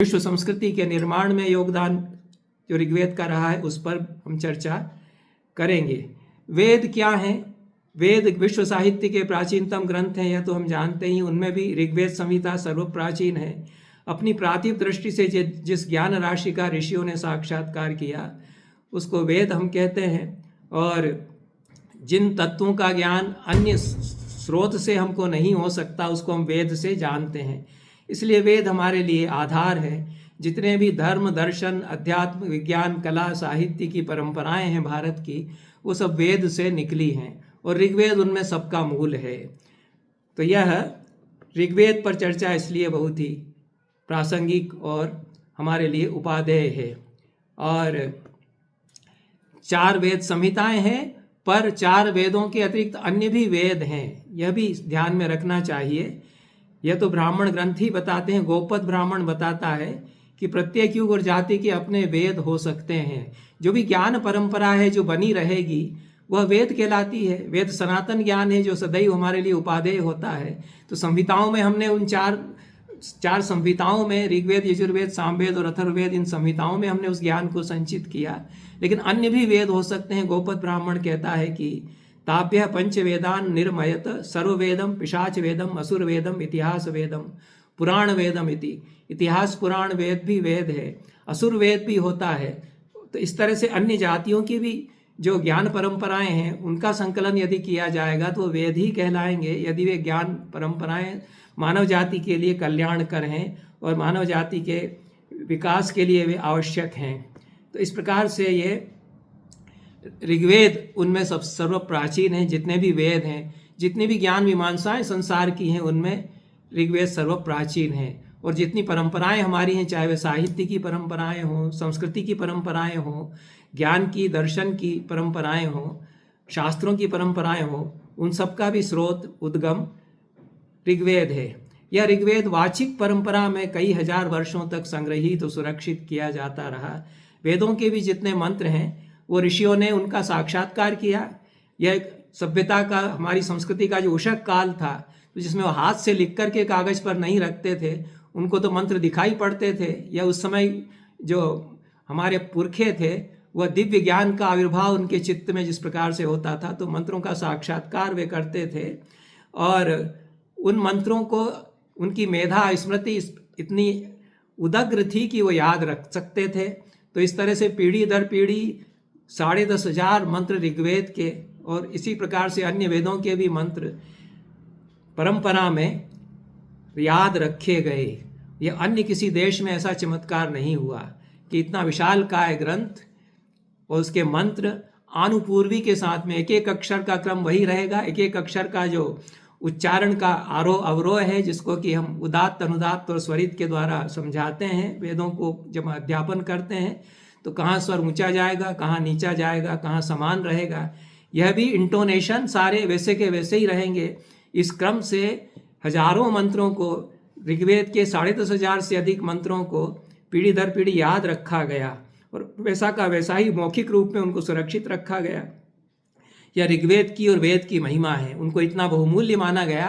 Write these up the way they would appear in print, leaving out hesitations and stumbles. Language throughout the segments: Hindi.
विश्व संस्कृति के निर्माण में योगदान जो ऋग्वेद का रहा है उस पर हम चर्चा करेंगे। वेद क्या हैं? वेद विश्व साहित्य के प्राचीनतम ग्रंथ हैं, यह तो हम जानते ही। उनमें भी ऋग्वेद संहिता सर्वप्राचीन है। अपनी प्रातिभ दृष्टि से जिस ज्ञान राशि का ऋषियों ने साक्षात्कार किया उसको वेद हम कहते हैं। और जिन तत्वों का ज्ञान अन्य स्रोत से हमको नहीं हो सकता उसको हम वेद से जानते हैं। इसलिए वेद हमारे लिए आधार है। जितने भी धर्म, दर्शन, अध्यात्म, विज्ञान, कला, साहित्य की परंपराएं हैं भारत की, वो सब वेद से निकली हैं और ऋग्वेद उनमें सबका मूल है। तो यह ऋग्वेद पर चर्चा इसलिए बहुत ही प्रासंगिक और हमारे लिए उपादेय है। और 4 वेद संहिताएं हैं, पर 4 वेदों के अतिरिक्त अन्य भी वेद हैं, यह भी ध्यान में रखना चाहिए। यह तो ब्राह्मण ग्रंथ ही बताते हैं। गोपद ब्राह्मण बताता है कि प्रत्येक युग और जाति के अपने वेद हो सकते हैं। जो भी ज्ञान परंपरा है जो बनी रहेगी वह वेद कहलाती है। वेद सनातन ज्ञान है जो सदैव हमारे लिए उपादेय होता है। तो संहिताओं में हमने उन चार संहिताओं में ऋग्वेद, यजुर्वेद, सामवेद और अथर्ववेद, इन संहिताओं में हमने उस ज्ञान को संचित किया। लेकिन अन्य भी वेद हो सकते हैं। गोपद ब्राह्मण कहता है कि ताभ्य पंचवेदान निर्मयत सर्ववेदम पिशाच वेदम असुर वेदम इतिहास वेदम पुराण वेदम इति। इतिहास पुराण वेद भी वेद है, असुर वेद भी होता है। तो इस तरह से अन्य जातियों की भी जो ज्ञान परंपराएं हैं उनका संकलन यदि किया जाएगा तो वेद ही कहलाएंगे, यदि वे ज्ञान परंपराएं मानव जाति के लिए कल्याणकर हैं और मानव जाति के विकास के लिए वे आवश्यक हैं। तो इस प्रकार से ये ऋग्वेद उनमें सब सर्वप्राचीन है। जितने भी वेद हैं, जितनी भी ज्ञान मीमांसाएं संसार की हैं, उनमें ऋग्वेद सर्वप्राचीन है। और जितनी परंपराएं हमारी हैं, चाहे वे साहित्य की परंपराएं हों, संस्कृति की परंपराएं हों, ज्ञान की, दर्शन की परंपराएं हों, शास्त्रों की परंपराएं हों, उन सब का भी स्रोत, उद्गम ऋग्वेद है। यह ऋग्वेद वाचिक परंपरा में कई हजार वर्षों तक संग्रहित और सुरक्षित किया जाता रहा। वेदों के भी जितने मंत्र हैं वो ऋषियों ने उनका साक्षात्कार किया। यह एक सभ्यता का, हमारी संस्कृति का जो उषक काल था, तो जिसमें वो हाथ से लिख करके कागज पर नहीं रखते थे, उनको तो मंत्र दिखाई पड़ते थे। या उस समय जो हमारे पुरखे थे वह दिव्य ज्ञान का आविर्भाव उनके चित्त में जिस प्रकार से होता था, तो मंत्रों का साक्षात्कार वे करते थे। और उन मंत्रों को उनकी मेधा, स्मृति इतनी उदग्र थी कि वो याद रख सकते थे। तो इस तरह से पीढ़ी दर पीढ़ी 10,500 मंत्र ऋग्वेद के और इसी प्रकार से अन्य वेदों के भी मंत्र परंपरा में याद रखे गए। यह अन्य किसी देश में ऐसा चमत्कार नहीं हुआ कि इतना विशालकाय ग्रंथ और उसके मंत्र आनुपूर्वी के साथ में एक एक अक्षर का क्रम वही रहेगा। एक एक अक्षर का जो उच्चारण का आरोह अवरोह है, जिसको कि हम उदात्त, अनुदात्त और स्वरित के द्वारा समझाते हैं। वेदों को जब अध्यापन करते हैं तो कहाँ स्वर ऊंचा जाएगा, कहाँ नीचा जाएगा, कहाँ समान रहेगा, यह भी इंटोनेशन सारे वैसे के वैसे ही रहेंगे। इस क्रम से हजारों मंत्रों को, ऋग्वेद के 10,500 से अधिक मंत्रों को पीढ़ी दर पीढ़ी याद रखा गया और वैसा का वैसा ही मौखिक रूप में उनको सुरक्षित रखा गया। यह ऋग्वेद की और वेद की महिमा है। उनको इतना बहुमूल्य माना गया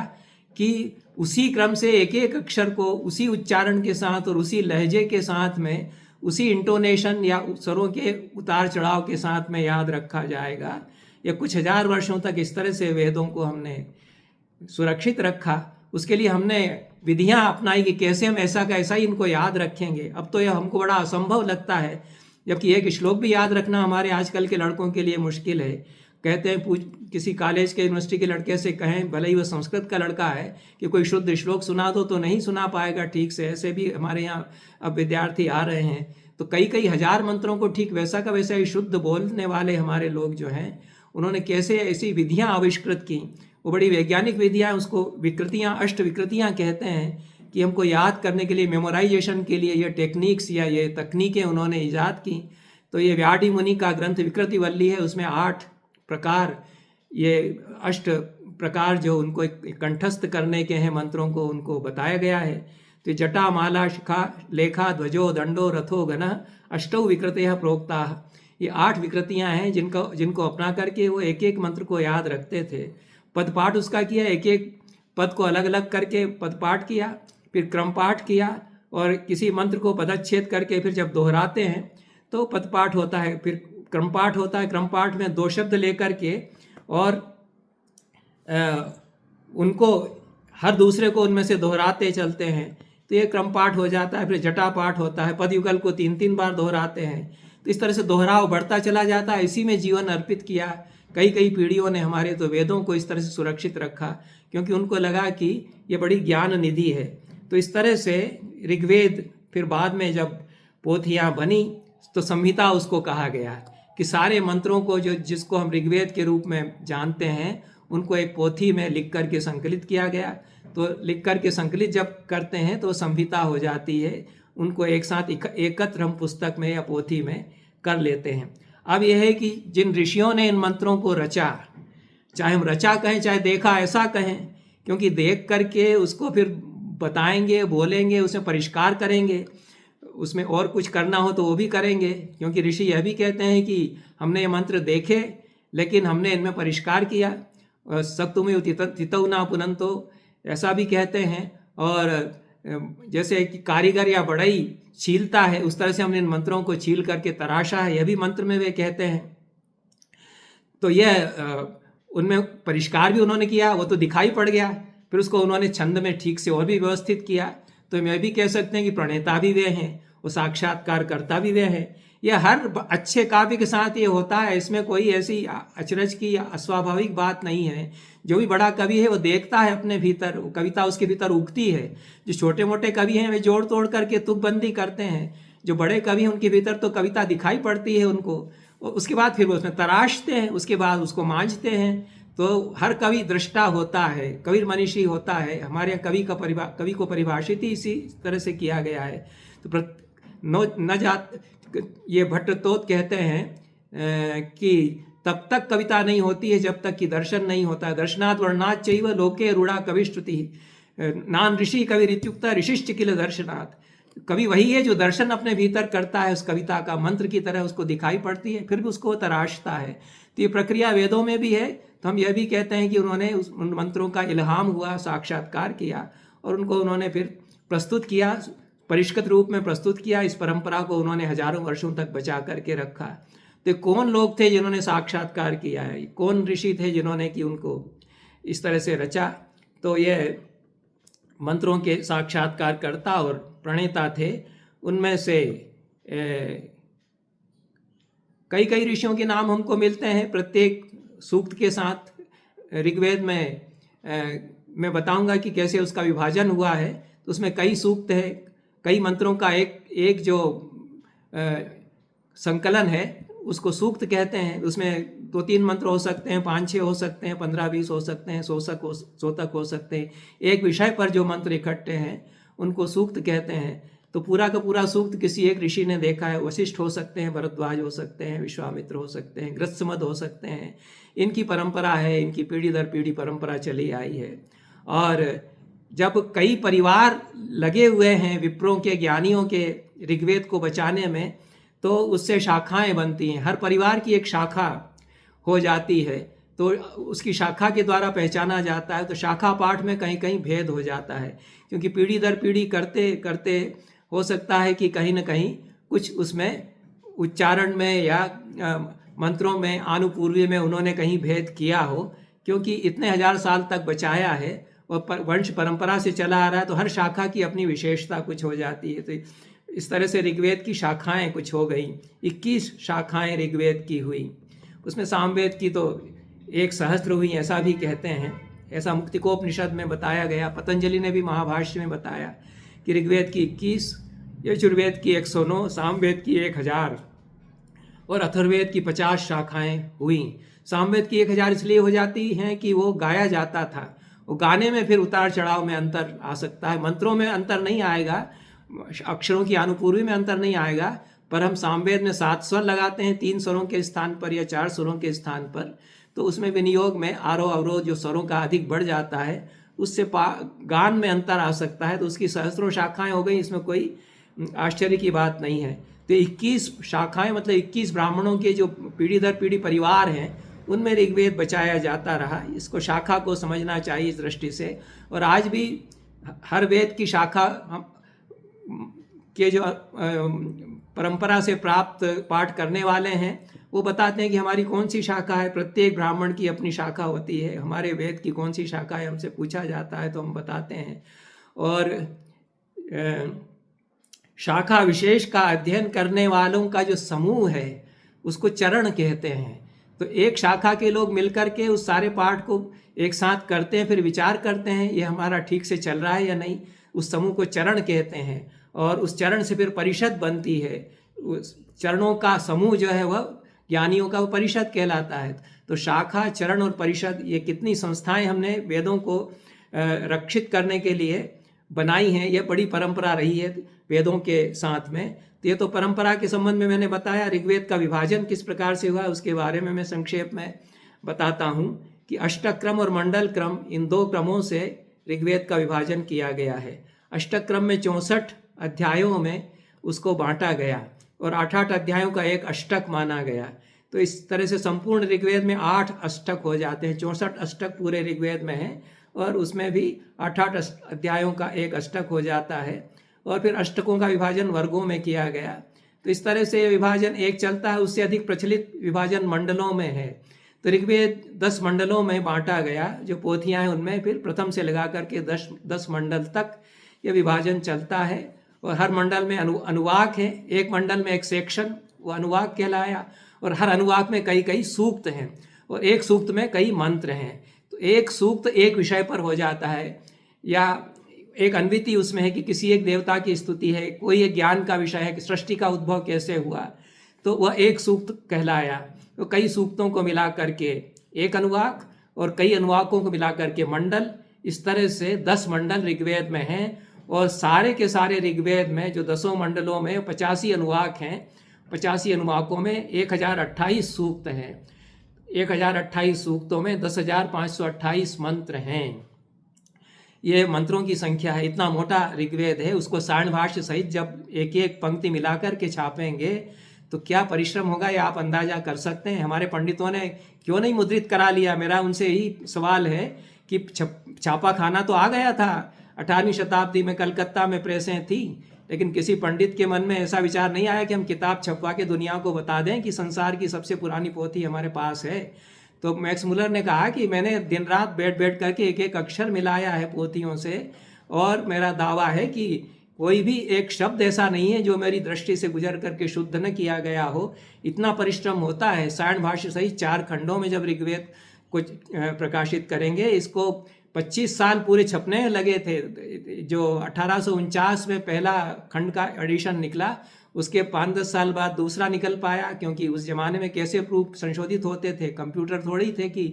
कि उसी क्रम से एक एक अक्षर को उसी उच्चारण के साथ और उसी लहजे के साथ में, उसी इंटोनेशन या स्वरों के उतार चढ़ाव के साथ में याद रखा जाएगा। यह कुछ हजार वर्षों तक इस तरह से वेदों को हमने सुरक्षित रखा। उसके लिए हमने विधियां अपनाई कि कैसे हम ऐसा का ऐसा ही इनको याद रखेंगे। अब तो यह हमको बड़ा असंभव लगता है, जबकि एक श्लोक भी याद रखना हमारे आजकल के लड़कों के लिए मुश्किल है। कहते हैं, किसी कॉलेज के, यूनिवर्सिटी के लड़के से कहें, भले ही वह संस्कृत का लड़का है, कि कोई शुद्ध श्लोक सुना दो तो नहीं सुना पाएगा ठीक से। ऐसे भी हमारे यहाँ अब विद्यार्थी आ रहे हैं। तो कई हजार मंत्रों को ठीक वैसा का वैसा ही शुद्ध बोलने वाले हमारे लोग जो हैं, उन्होंने कैसे ऐसी विधियाँ आविष्कृत की। वो बड़ी वैज्ञानिक विधियाँ, उसको विकृतियाँ, अष्ट विकृतियाँ कहते हैं, कि हमको याद करने के लिए, मेमोराइजेशन के लिए ये टेक्निक्स या ये तकनीकें उन्होंने ईजाद की। तो ये व्याधि मुनि का ग्रंथ विकृतिवल्ली है, उसमें 8 प्रकार, ये अष्ट प्रकार जो उनको कंठस्थ करने के हैं मंत्रों को, उनको बताया गया है। तो जटा, माला, शिखा, लेखा, ध्वजो, दंडो, रथो, गण, अष्टौ विकृतयः प्रोक्ता। ये 8 विकृतियां हैं जिनको अपना करके वो एक एक मंत्र को याद रखते थे। पदपाठ उसका किया, एक एक पद को अलग अलग करके पदपाठ किया, फिर क्रम पाठ किया, और किसी मंत्र को पदच्छेद करके फिर जब दोहराते हैं तो पदपाठ होता है, फिर क्रमपाठ होता है। क्रमपाठ में 2 शब्द लेकर के और उनको हर दूसरे को उनमें से दोहराते चलते हैं, तो ये क्रमपाठ हो जाता है। फिर जटा पाठ होता है, पद युगल को 3-3 बार दोहराते हैं। तो इस तरह से दोहराव बढ़ता चला जाता है। इसी में जीवन अर्पित किया। कई कई पीढ़ियों ने हमारे तो वेदों को इस तरह से सुरक्षित रखा, क्योंकि उनको लगा कि ये बड़ी ज्ञान निधि है। तो इस तरह से ऋग्वेद फिर बाद में जब पोथियाँ बनी तो संहिता उसको कहा गया कि सारे मंत्रों को जो जिसको हम ऋग्वेद के रूप में जानते हैं उनको एक पोथी में लिख करके संकलित किया गया। तो लिख करके संकलित जब करते हैं तो संहिता हो जाती है। उनको एक साथ एकत्र हम पुस्तक में या पोथी में कर लेते हैं। अब यह है कि जिन ऋषियों ने इन मंत्रों को रचा, चाहे हम रचा कहें चाहे देखा ऐसा कहें, क्योंकि देख करके उसको फिर बताएंगे, बोलेंगे, उसमें परिष्कार करेंगे, उसमें और कुछ करना हो तो वो भी करेंगे। क्योंकि ऋषि यह भी कहते हैं कि हमने ये मंत्र देखे लेकिन हमने इनमें परिष्कार किया। सक्तुमेव तितौ न पुनन्तो ऐसा भी कहते हैं। और जैसे कि कारीगर या बढ़ई छीलता है, उस तरह से हमने इन मंत्रों को छील करके तराशा है, यह भी मंत्र में वे कहते हैं। तो यह उनमें परिष्कार भी उन्होंने किया, वो तो दिखाई पड़ गया। फिर उसको उन्होंने छंद में ठीक से और भी व्यवस्थित किया। तो मैं भी कह सकते हैं कि प्रणेता भी वे हैं, वो साक्षात्कारकर्ता भी वे हैं। यह हर अच्छे काव्य के साथ ये होता है। इसमें कोई ऐसी अचरज की या अस्वाभाविक बात नहीं है। जो भी बड़ा कवि है वो देखता है अपने भीतर, कविता उसके भीतर उगती है। जो छोटे मोटे कवि हैं वे जोड़ तोड़ करके तुकबंदी करते हैं। जो बड़े कवि हैं उनके भीतर तो कविता दिखाई पड़ती है उनको, उसके बाद फिर वो उसमें तराशते हैं, उसके बाद उसको मांझते हैं। तो हर कवि दृष्टा होता है, कवि मनीषी होता है। हमारे यहाँ कवि को परिभाषित ही इसी तरह से किया गया है। तो न जात ये भट्टतोत कहते हैं कि तब तक कविता नहीं होती है जब तक कि दर्शन नहीं होता है। दर्शनात् वर्णनात् चैव लोके रूढ़ा कविश्रुति नान ऋषि कवि ऋत्युक्ता ऋषिश्च किल दर्शनात्। कवि वही है जो दर्शन अपने भीतर करता है, उस कविता का मंत्र की तरह उसको दिखाई पड़ती है, फिर भी उसको तराशता है। तो ये प्रक्रिया वेदों में भी है। तो हम यह भी कहते हैं कि उन्होंने उन मंत्रों का इल्हाम हुआ, साक्षात्कार किया और उनको उन्होंने फिर प्रस्तुत किया, परिष्कृत रूप में प्रस्तुत किया। इस परंपरा को उन्होंने हजारों वर्षों तक बचा करके रखा। तो कौन लोग थे जिन्होंने साक्षात्कार किया है, कौन ऋषि थे जिन्होंने कि उनको इस तरह से रचा? तो ये मंत्रों के साक्षात्कारकर्ता और प्रणेता थे। उनमें से कई कई ऋषियों के नाम हमको मिलते हैं प्रत्येक सूक्त के साथ। ऋग्वेद में मैं बताऊंगा कि कैसे उसका विभाजन हुआ है। तो उसमें कई सूक्त है, कई मंत्रों का एक जो संकलन है उसको सूक्त कहते हैं। उसमें 2-3 मंत्र हो सकते हैं, 5-6 हो सकते हैं, 15-20 हो सकते हैं, शोतक हो सकते हैं। एक विषय पर जो मंत्र इकट्ठे हैं उनको सूक्त कहते हैं। तो पूरा का पूरा सूक्त किसी एक ऋषि ने देखा है। वशिष्ठ हो सकते हैं, भरद्वाज हो सकते हैं, विश्वामित्र हो सकते हैं, गृत्समद हो सकते हैं। इनकी परंपरा है, इनकी पीढ़ी दर पीढ़ी परंपरा चली आई है। और जब कई परिवार लगे हुए हैं विप्रों के, ज्ञानियों के ऋग्वेद को बचाने में, तो उससे शाखाएं बनती हैं। हर परिवार की एक शाखा हो जाती है, तो उसकी शाखा के द्वारा पहचाना जाता है। तो शाखा पाठ में कहीं कहीं भेद हो जाता है, क्योंकि पीढ़ी दर पीढ़ी करते करते हो सकता है कि कहीं ना कहीं कुछ उसमें उच्चारण में या मंत्रों में, आनुपूर्वी में उन्होंने कहीं भेद किया हो। क्योंकि इतने हजार साल तक बचाया है और वंश परंपरा से चला आ रहा है, तो हर शाखा की अपनी विशेषता कुछ हो जाती है। तो इस तरह से ऋग्वेद की शाखाएं कुछ हो गई। 21 शाखाएं ऋग्वेद की हुई। उसमें सामवेद की तो 1 सहस्त्र हुई, ऐसा भी कहते हैं। ऐसा मुक्तिकोपनिषद में बताया गया। पतंजलि ने भी महाभाष्य में बताया कि ऋग्वेद की 21, यजुर्वेद की 109, सामवेद की 1000 और अथर्ववेद की 50 शाखाएं हुई। सामवेद की 1000 इसलिए हो जाती हैं कि वो गाया जाता था। वो गाने में फिर उतार चढ़ाव में अंतर आ सकता है। मंत्रों में अंतर नहीं आएगा, अक्षरों की आनुपूर्वी में अंतर नहीं आएगा, पर हम सामवेद में 7 स्वर लगाते हैं 3 स्वरों के स्थान पर या 4 स्वरों के स्थान पर। तो उसमें विनियोग में आरोह अवरोध जो स्वरों का अधिक बढ़ जाता है, उससे गान में अंतर आ सकता है। तो उसकी सहस्त्रों शाखाएं हो गई, इसमें कोई आश्चर्य की बात नहीं है। तो 21 शाखाएं मतलब 21 ब्राह्मणों के जो पीढ़ी दर पीढ़ी परिवार हैं, उनमें ऋग्वेद बचाया जाता रहा। इसको शाखा को समझना चाहिए इस दृष्टि से। और आज भी हर वेद की शाखा के जो परंपरा से प्राप्त पाठ करने वाले हैं वो बताते हैं कि हमारी कौन सी शाखा है। प्रत्येक ब्राह्मण की अपनी शाखा होती है, हमारे वेद की कौन सी शाखा है हमसे पूछा जाता है तो हम बताते हैं। और शाखा विशेष का अध्ययन करने वालों का जो समूह है उसको चरण कहते हैं। तो एक शाखा के लोग मिलकर के उस सारे पाठ को एक साथ करते हैं, फिर विचार करते हैं ये हमारा ठीक से चल रहा है या नहीं, उस समूह को चरण कहते हैं। और उस चरण से फिर परिषद बनती है। उस चरणों का समूह जो है वह ज्ञानियों का वो परिषद कहलाता है। तो शाखा, चरण और परिषद ये कितनी संस्थाएं हमने वेदों को रक्षित करने के लिए बनाई हैं। ये बड़ी परंपरा रही है वेदों के साथ में। तो ये तो परंपरा के संबंध में मैंने बताया। ऋग्वेद का विभाजन किस प्रकार से हुआ उसके बारे में मैं संक्षेप में बताता हूँ कि अष्टक क्रम और मंडल क्रम, इन दो क्रमों से ऋग्वेद का विभाजन किया गया है। अष्टक क्रम में 64 अध्यायों में उसको बांटा गया और 8-8 अध्यायों का एक अष्टक माना गया। तो इस तरह से संपूर्ण ऋग्वेद में 8 अष्टक हो जाते हैं। 64 अष्टक पूरे ऋग्वेद में हैं और उसमें भी 8-8 अध्यायों का एक अष्टक हो जाता है। और फिर अष्टकों का विभाजन वर्गों में किया गया। तो इस तरह से विभाजन एक चलता है। उससे अधिक प्रचलित विभाजन मंडलों में है। तो ऋग्वेद 10 मंडलों में बांटा गया। जो पोथियाँ हैं उनमें फिर प्रथम से लगा करके 10 मंडल तक ये विभाजन चलता है। और हर मंडल में अनुवाक है। एक मंडल में एक सेक्शन, वो अनुवाक कहलाया। और हर अनुवाक में कई कई सूक्त हैं और एक सूक्त में कई मंत्र हैं। तो एक सूक्त एक विषय पर हो जाता है, या एक अन्विति उसमें है कि किसी एक देवता की स्तुति है, कोई एक ज्ञान का विषय है कि सृष्टि का उद्भव कैसे हुआ, तो वह एक सूक्त कहलाया। तो कई सूक्तों को मिला करके एक अनुवाक और कई अनुवाकों को मिला करके मंडल, इस तरह से 10 मंडल ऋग्वेद में हैं। और सारे के सारे ऋग्वेद में जो 10 मंडलों में 85 अनुवाक हैं, 85 अनुवाकों में 1028 सूक्त हैं। 1028 सूक्तों में 10,528 मंत्र हैं। ये मंत्रों की संख्या है। इतना मोटा ऋग्वेद है। उसको सारण भाष्य सहित जब एक एक पंक्ति मिलाकर के छापेंगे तो क्या परिश्रम होगा, ये आप अंदाजा कर सकते हैं। हमारे पंडितों ने क्यों नहीं मुद्रित करा लिया? मेरा उनसे ही सवाल है कि छापा खाना तो आ गया था, 18वीं शताब्दी में कलकत्ता में प्रेसें थी, लेकिन किसी पंडित के मन में ऐसा विचार नहीं आया कि हम किताब छपवा के दुनिया को बता दें कि संसार की सबसे पुरानी पोथी हमारे पास है। तो मैक्स मुलर ने कहा कि मैंने दिन रात बैठ करके एक एक अक्षर मिलाया है पोथियों से, और मेरा दावा है कि कोई भी एक शब्द ऐसा नहीं है जो मेरी दृष्टि से गुजर करके शुद्ध न किया गया हो। इतना परिश्रम होता है। सारण भाष्य सहित 4 खंडों में जब ऋग्वेद को प्रकाशित करेंगे, इसको 25 साल पूरे छपने लगे थे। जो 1849 में पहला खंड का एडिशन निकला, उसके 5-10 साल बाद दूसरा निकल पाया, क्योंकि उस जमाने में कैसे प्रूफ संशोधित होते थे, कंप्यूटर थोड़ी थे कि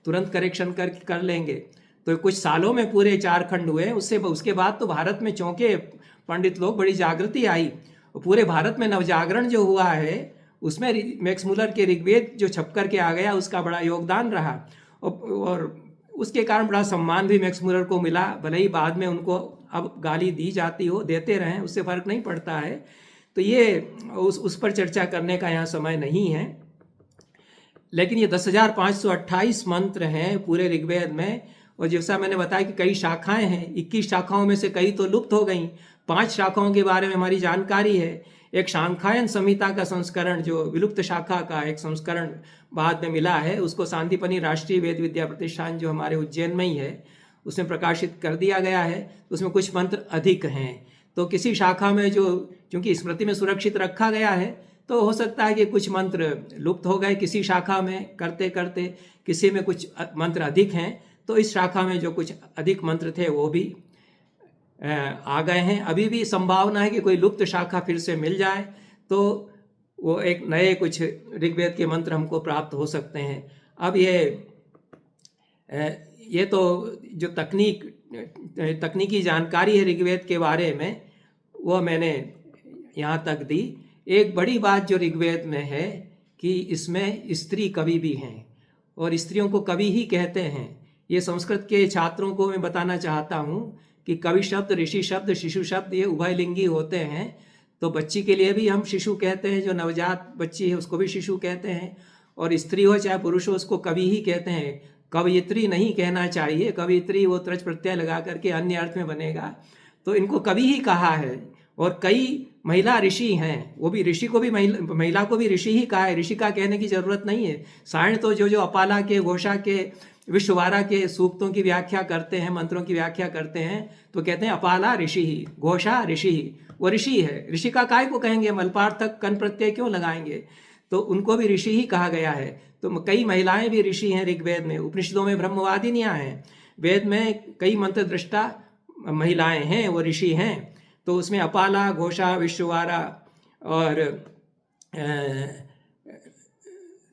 तुरंत करेक्शन कर लेंगे। तो कुछ सालों में पूरे 4 खंड हुए। उसके बाद तो भारत में चौंके पंडित लोग, बड़ी जागृति आई। पूरे भारत में नवजागरण जो हुआ है उसमें मैक्स मुलर के ऋग्वेद जो छप करके आ गया उसका बड़ा योगदान रहा। और उसके कारण बड़ा सम्मान भी मैक्स मुलर को मिला। भले ही बाद में उनको अब गाली दी जाती हो, देते रहें, उससे फर्क नहीं पड़ता है। तो ये उस पर चर्चा करने का यहाँ समय नहीं है। लेकिन ये 10,528 मंत्र हैं पूरे ऋग्वेद में। और जैसा मैंने बताया कि कई शाखाएं हैं, 21 शाखाओं में से कई तो लुप्त हो गई। 5 शाखाओं के बारे में हमारी जानकारी है। एक शांखायन संहिता का संस्करण, जो विलुप्त शाखा का एक संस्करण बाद में मिला है, उसको शांतिपनी राष्ट्रीय वेद विद्या प्रतिष्ठान जो हमारे उज्जैन में ही है उसमें प्रकाशित कर दिया गया है। उसमें कुछ मंत्र अधिक हैं। तो किसी शाखा में जो चूँकि स्मृति में सुरक्षित रखा गया है, तो हो सकता है कि कुछ मंत्र लुप्त हो गए किसी शाखा में करते करते, किसी में कुछ मंत्र अधिक हैं। तो इस शाखा में जो कुछ अधिक मंत्र थे वो भी आ गए हैं। अभी भी संभावना है कि कोई लुप्त शाखा फिर से मिल जाए, तो वो एक नए कुछ ऋग्वेद के मंत्र हमको प्राप्त हो सकते हैं। अब ये तो जो तकनीकी जानकारी है ऋग्वेद के बारे में, वो मैंने यहाँ तक दी। एक बड़ी बात जो ऋग्वेद में है कि इसमें स्त्री कवि भी हैं, और स्त्रियों को कवि ही कहते हैं। ये संस्कृत के छात्रों को मैं बताना चाहता हूँ कि कवि शब्द, ऋषि शब्द, शिशु शब्द ये उभयलिंगी होते हैं। तो बच्ची के लिए भी हम शिशु कहते हैं, जो नवजात बच्ची है उसको भी शिशु कहते हैं। और स्त्री हो चाहे पुरुष हो उसको कवि ही कहते हैं। कवयित्री नहीं कहना चाहिए। कवयित्री वो त्रच प्रत्यय लगा करके अन्य अर्थ में बनेगा। तो इनको कवि ही कहा है। और कई महिला ऋषि हैं, वो भी ऋषि को भी महिला को भी ऋषि ही कहा है, ऋषि का कहने की जरूरत नहीं है। सायण तो जो अपाला के, घोषा के, विश्ववारा के सूक्तों की व्याख्या करते हैं, मंत्रों की व्याख्या करते हैं, तो कहते हैं अपाला ऋषि ही, घोषा ऋषि ही, वो ऋषि है। ऋषि का काय को कहेंगे, मलपार्थक कन प्रत्यय क्यों लगाएंगे, तो उनको भी ऋषि ही कहा गया है। तो कई महिलाएं भी ऋषि हैं ऋग्वेद में, उपनिषदों में ब्रह्मवादिनियां हैं, वेद में कई मंत्र दृष्टा महिलाएं हैं, वो ऋषि हैं। तो उसमें अपाला, घोषा, विश्ववारा और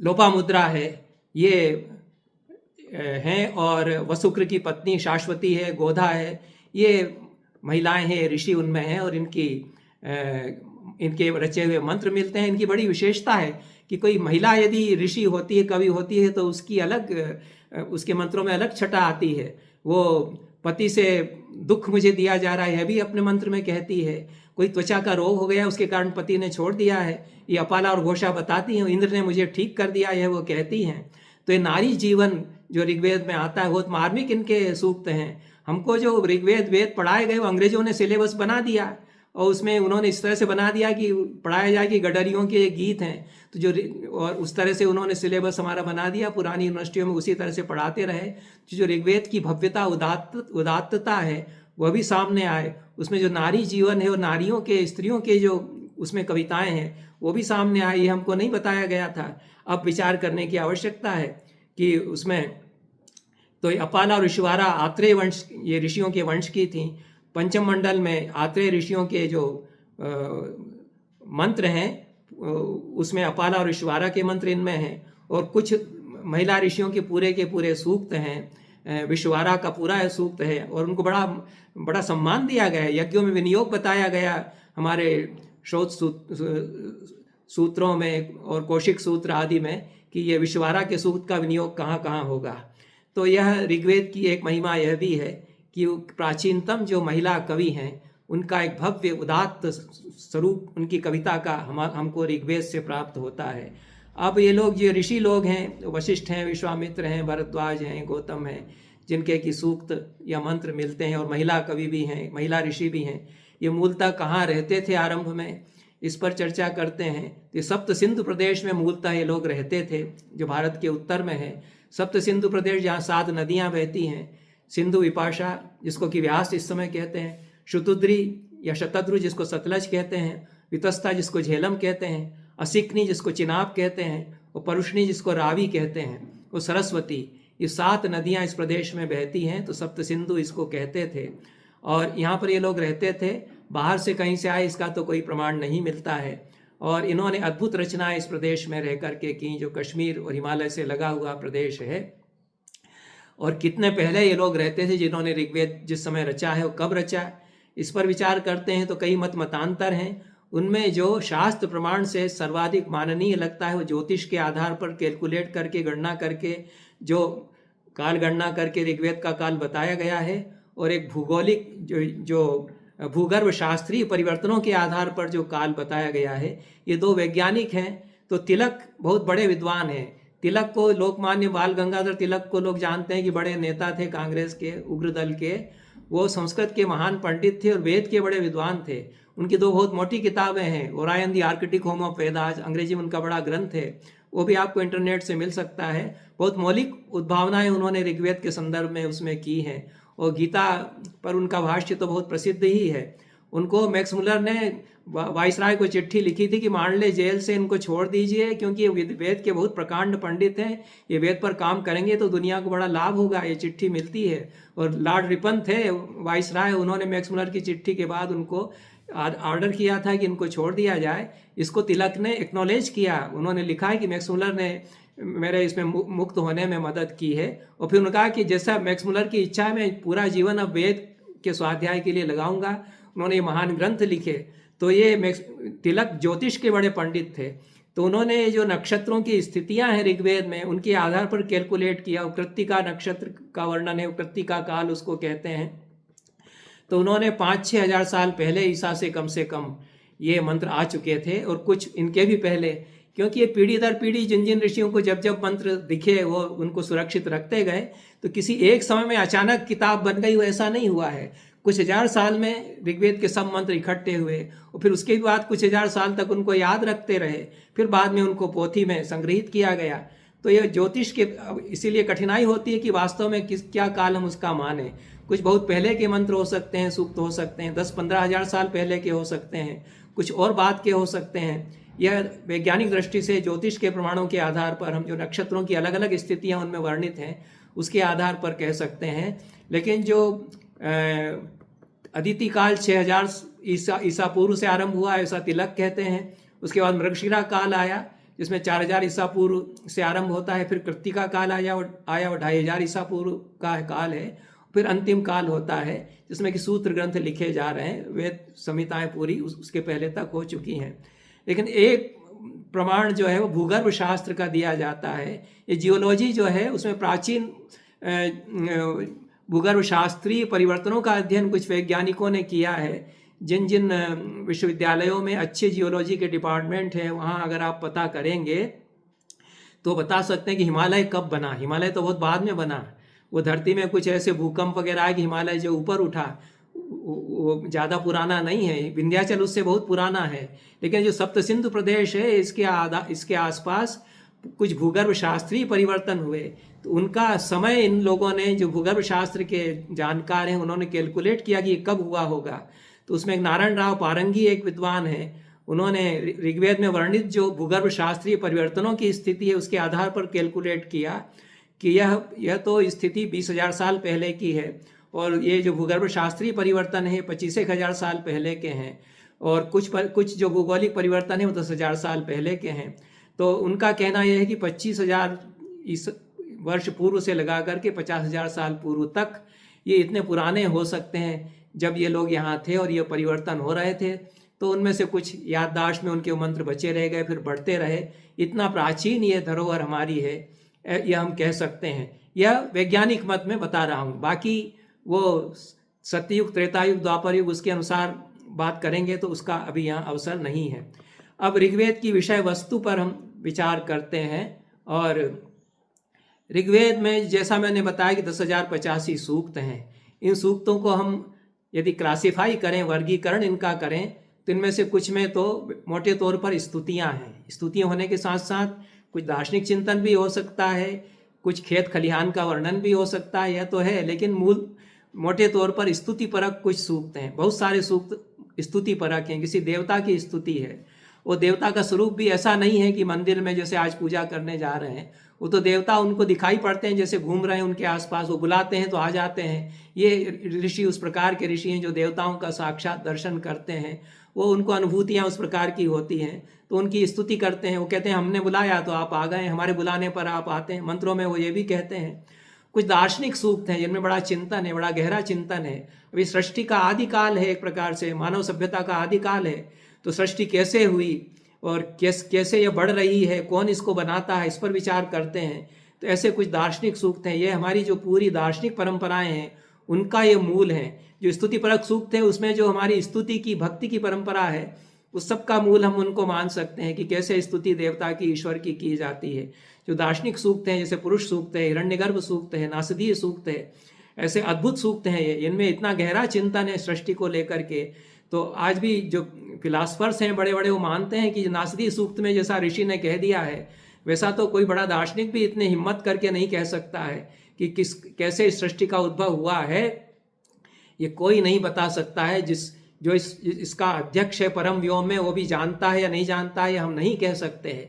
लोपामुद्रा है, ये हैं, और वसुक्र की पत्नी शाश्वती है, गोधा है, ये महिलाएं हैं, ऋषि उनमें हैं, और इनके रचे हुए मंत्र मिलते हैं। इनकी बड़ी विशेषता है कि कोई महिला यदि ऋषि होती है, कवि होती है, तो उसकी अलग, उसके मंत्रों में अलग छटा आती है। वो पति से दुख मुझे दिया जा रहा है, यह भी अपने मंत्र में कहती है। कोई त्वचा का रोग हो गया, उसके कारण पति ने छोड़ दिया है, ये अपाला और घोषा बताती हैं। इंद्र ने मुझे ठीक कर दिया है, वो कहती हैं। तो ये नारी जीवन जो ऋग्वेद में आता है, बहुत मार्मिक इनके सूक्त हैं। हमको जो ऋग्वेद वेद पढ़ाए गए, वो अंग्रेजों ने सिलेबस बना दिया, और उसमें उन्होंने इस तरह से बना दिया कि पढ़ाया जाए कि गडरियों के गीत हैं, तो और उस तरह से उन्होंने सिलेबस हमारा बना दिया। पुरानी यूनिवर्सिटियों में उसी तरह से पढ़ाते रहे। जो ऋग्वेद की भव्यता, उदात्तता है, वह भी सामने आए। उसमें जो नारी जीवन है और नारियों के, स्त्रियों के जो उसमें कविताएं हैं, वो भी सामने आई। ये हमको नहीं बताया गया था। अब विचार करने की आवश्यकता है कि उसमें तो अपाला और विश्ववारा आत्रेय वंश, ये ऋषियों के वंश की थी। पंचम मंडल में आत्रेय ऋषियों के जो मंत्र हैं, उसमें अपाला और विश्ववारा के मंत्र इनमें हैं, और कुछ महिला ऋषियों के पूरे सूक्त हैं। विश्ववारा का पूरा सूक्त है, और उनको बड़ा सम्मान दिया गया है। यज्ञों में विनियोग बताया गया हमारे शोध सूत्रों में और कौशिक सूत्र आदि में, कि ये विश्ववारा के सूक्त का विनियोग कहाँ कहाँ होगा। तो यह ऋग्वेद की एक महिमा यह भी है कि प्राचीनतम जो महिला कवि हैं, उनका एक भव्य उदात्त स्वरूप उनकी कविता का हमको ऋग्वेद से प्राप्त होता है। अब ये लोग जो ऋषि लोग हैं, वशिष्ठ हैं, विश्वामित्र हैं, भरद्वाज हैं, गौतम हैं, जिनके की सूक्त या मंत्र मिलते हैं, और महिला कवि भी हैं, महिला ऋषि भी हैं, ये मूलतः कहाँ रहते थे आरंभ में, इस पर चर्चा करते हैं। ये सप्त सिंधु प्रदेश में मूलतः ये लोग रहते थे, जो भारत के उत्तर में है। सप्त सिंधु प्रदेश, जहाँ 7 नदियाँ बहती हैं, सिंधु विपाशा जिसको कि व्यास इस समय कहते हैं, शुतुद्री या शतद्रु जिसको सतलज कहते हैं, वितस्ता जिसको झेलम कहते हैं, असिकनी जिसको चिनाब कहते हैं, और परुष्णी जिसको रावी कहते हैं, वो सरस्वती, ये 7 नदियाँ इस प्रदेश में बहती हैं, तो सप्त सिंधु इसको कहते थे। और यहाँ पर ये लोग रहते थे। बाहर से कहीं से आए इसका तो कोई प्रमाण नहीं मिलता है। और इन्होंने अद्भुत रचनाएं इस प्रदेश में रह करके की, जो कश्मीर और हिमालय से लगा हुआ प्रदेश है। और कितने पहले ये लोग रहते थे जिन्होंने ऋग्वेद जिस समय रचा है, वो कब रचा, इस पर विचार करते हैं तो कई मतांतर हैं। उनमें जो शास्त्र प्रमाण से सर्वाधिक माननीय लगता है, वो ज्योतिष के आधार पर कैलकुलेट करके, गणना करके, जो काल गणना करके ऋग्वेद का काल बताया गया है, और एक भूगोलिक जो भूगर्भ शास्त्रीय परिवर्तनों के आधार पर जो काल बताया गया है। ये 2 वैज्ञानिक हैं। तो तिलक बहुत बड़े विद्वान हैं। तिलक को, लोकमान्य बाल गंगाधर तिलक को लोग जानते हैं कि बड़े नेता थे कांग्रेस के, उग्र दल के। वो संस्कृत के महान पंडित थे और वेद के बड़े विद्वान थे। उनकी 2 बहुत मोटी किताबें हैं, Orion the Arctic home of Vedas, अंग्रेजी में उनका बड़ा ग्रंथ है, वो भी आपको इंटरनेट से मिल सकता है। बहुत मौलिक उद्भावनाएं उन्होंने ऋग्वेद के संदर्भ में उसमें की हैं, और गीता पर उनका भाष्य तो बहुत प्रसिद्ध ही है। उनको मैक्स मुलर ने वाइसराय को चिट्ठी लिखी थी कि मांडले जेल से इनको छोड़ दीजिए, क्योंकि ये वेद के बहुत प्रकांड पंडित हैं, ये वेद पर काम करेंगे तो दुनिया को बड़ा लाभ होगा। ये चिट्ठी मिलती है। और लॉर्ड रिपन थे वाइसराय, उन्होंने मैक्स मुलर की चिट्ठी के बाद उनको ऑर्डर किया था कि इनको छोड़ दिया जाए। इसको तिलक ने एक्नॉलेज किया। उन्होंने लिखा है कि मैक्स मुलर ने मेरे इसमें मुक्त होने में मदद की है। और फिर उन्होंने कहा कि जैसा मैक्स मुलर की इच्छा है, मैं पूरा जीवन अब वेद के स्वाध्याय के लिए लगाऊंगा। उन्होंने ये महान ग्रंथ लिखे। तो ये तिलक ज्योतिष के बड़े पंडित थे। तो उन्होंने जो नक्षत्रों की स्थितियां हैं ऋग्वेद में, उनके आधार पर कैलकुलेट किया। कृत्तिका नक्षत्र का वर्णन है, कृत्तिका काल उसको कहते हैं। तो उन्होंने 5-6 हजार साल पहले ईसा से कम ये मंत्र आ चुके थे, और कुछ इनके भी पहले, क्योंकि ये पीढ़ी दर पीढ़ी जिन जिन ऋषियों को जब जब मंत्र दिखे वो उनको सुरक्षित रखते गए। तो किसी एक समय में अचानक किताब बन गई, वो ऐसा नहीं हुआ है। कुछ हजार साल में ऋग्वेद के सब मंत्र इकट्ठे हुए और फिर उसके बाद कुछ हजार साल तक उनको याद रखते रहे, फिर बाद में उनको पोथी में संग्रहित किया गया। तो ये ज्योतिष के इसीलिए कठिनाई होती है कि वास्तव में क्या काल हम उसका माने। कुछ बहुत पहले के मंत्र हो सकते हैं, सूक्त हो सकते हैं, 10-15 हजार साल पहले के हो सकते हैं, कुछ और बात के हो सकते हैं। यह वैज्ञानिक दृष्टि से ज्योतिष के प्रमाणों के आधार पर हम जो नक्षत्रों की अलग अलग स्थितियां उनमें वर्णित हैं उसके आधार पर कह सकते हैं। लेकिन जो अदिति काल 6000 ईसा पूर्व से आरंभ हुआ ऐसा तिलक कहते हैं। उसके बाद मृगशिरा काल आया जिसमें 4000 ईसा पूर्व से आरंभ होता है। फिर कृत्तिका काल आया और 2500 ईसा पूर्व का काल है। फिर अंतिम काल होता है जिसमें कि सूत्र ग्रंथ लिखे जा रहे हैं, वेद संहिताएं पूरी उसके पहले तक हो चुकी हैं। लेकिन एक प्रमाण जो है वो भूगर्भ शास्त्र का दिया जाता है। ये जियोलॉजी जो है उसमें प्राचीन भूगर्भ शास्त्रीय परिवर्तनों का अध्ययन कुछ वैज्ञानिकों ने किया है। जिन जिन विश्वविद्यालयों में अच्छे जियोलॉजी के डिपार्टमेंट हैं वहाँ अगर आप पता करेंगे तो बता सकते हैं कि हिमालय कब बना। हिमालय तो बहुत बाद में बना। वो धरती में कुछ ऐसे भूकंप वगैरह आए कि हिमालय जो ऊपर उठा वो ज़्यादा पुराना नहीं है। विंध्याचल उससे बहुत पुराना है। लेकिन जो सप्त सिंधु प्रदेश है इसके आसपास कुछ भूगर्भ शास्त्रीय परिवर्तन हुए तो उनका समय इन लोगों ने जो भूगर्भ शास्त्र के जानकार हैं उन्होंने कैलकुलेट किया कि ये कब हुआ होगा। तो उसमें एक नारायण राव पारंगी एक विद्वान है, उन्होंने ऋग्वेद में वर्णित जो भूगर्भ शास्त्रीय परिवर्तनों की स्थिति है उसके आधार पर कैलकुलेट किया कि यह तो स्थिति 20,000 साल पहले की है और ये जो भूगर्भ शास्त्रीय परिवर्तन है 25,000 साल पहले के हैं और कुछ जो भौगोलिक परिवर्तन है वो 10,000 साल पहले के हैं। तो उनका कहना यह है कि 25,000 वर्ष पूर्व से लगा करके 50,000 साल पूर्व तक ये इतने पुराने हो सकते हैं जब ये लोग यहाँ थे और ये परिवर्तन हो रहे थे। तो उनमें से कुछ याददाश्त में उनके मंत्र बचे रह गए, फिर बढ़ते रहे। इतना प्राचीन ये धरोहर हमारी है यह हम कह सकते हैं। यह वैज्ञानिक मत में बता रहा हूँ। बाकी वो सत्ययुग, त्रेतायुग, द्वापर युग उसके अनुसार बात करेंगे तो उसका अभी यहाँ अवसर नहीं है। अब ऋग्वेद की विषय वस्तु पर हम विचार करते हैं। और ऋग्वेद में जैसा मैंने बताया कि 10,085 सूक्त हैं। इन सूक्तों को हम यदि क्लासिफाई करें, वर्गीकरण इनका करें तो इनमें से कुछ में तो मोटे तौर पर स्तुतियाँ हैं। स्तुतियाँ होने के साथ साथ कुछ दार्शनिक चिंतन भी हो सकता है, कुछ खेत खलिहान का वर्णन भी हो सकता है, यह तो है। लेकिन मूल मोटे तौर पर स्तुति परक कुछ सूक्त हैं। बहुत सारे सूक्त स्तुति परक हैं, किसी देवता की स्तुति है। वो देवता का स्वरूप भी ऐसा नहीं है कि मंदिर में जैसे आज पूजा करने जा रहे हैं, वो तो देवता उनको दिखाई पड़ते हैं, जैसे घूम रहे हैं उनके आसपास, वो बुलाते हैं तो आ जाते हैं। ये ऋषि उस प्रकार के ऋषि हैं जो देवताओं का साक्षात दर्शन करते हैं। वो उनको अनुभूतियाँ उस प्रकार की होती हैं तो उनकी स्तुति करते हैं। वो कहते हैं हमने बुलाया तो आप आ गए, हमारे बुलाने पर आप आते हैं। मंत्रों में वो ये भी कहते हैं। कुछ दार्शनिक सूक्त हैं जिनमें बड़ा चिंतन है, बड़ा गहरा चिंतन है। अभी सृष्टि का आदिकाल है, एक प्रकार से मानव सभ्यता का आदिकाल है। तो सृष्टि कैसे हुई और कैसे यह बढ़ रही है, कौन इसको बनाता है, इस पर विचार करते हैं। तो ऐसे कुछ दार्शनिक सूक्त हैं। ये हमारी जो पूरी दार्शनिक परंपराएं हैं उनका ये मूल है। जो स्तुति परक सूक्त है उसमें जो हमारी स्तुति की, भक्ति की परंपरा है उस सब का मूल हम उनको मान सकते हैं कि कैसे स्तुति देवता की, ईश्वर की जाती है। जो दार्शनिक सूक्त हैं जैसे पुरुष सूक्त है, हिरण्यगर्भ सूक्त है, नासदीय सूक्त है, ऐसे अद्भुत सूक्त हैं ये। इनमें इतना गहरा चिंतन है सृष्टि को लेकर के। तो आज भी जो फिलासफर्स हैं बड़े बड़े वो मानते हैं कि नासदीय सूक्त में जैसा ऋषि ने कह दिया है वैसा तो कोई बड़ा दार्शनिक भी इतने हिम्मत करके नहीं कह सकता है कि कैसे इस सृष्टि का उद्भव हुआ है। ये कोई नहीं बता सकता है। जो इसका अध्यक्ष है परम व्योम में वो भी जानता है या नहीं जानता है, हम नहीं कह सकते हैं।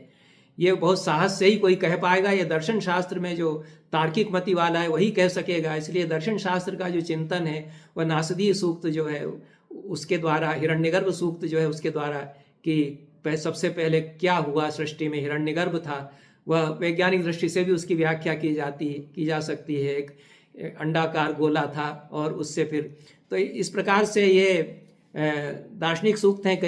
ये बहुत साहस से ही कोई कह पाएगा। ये दर्शन शास्त्र में जो तार्किक मति वाला है वही कह सकेगा। इसलिए दर्शन शास्त्र का जो चिंतन है वह नासदीय सूक्त जो है उसके द्वारा, हिरण्यगर्भ सूक्त जो है उसके द्वारा कि सबसे पहले क्या हुआ सृष्टि में, हिरण्यगर्भ था, वह वैज्ञानिक दृष्टि से भी उसकी व्याख्या की जा सकती है। एक अंडाकार गोला था और उससे फिर तो इस प्रकार से ये दार्शनिक सूक्त हैं।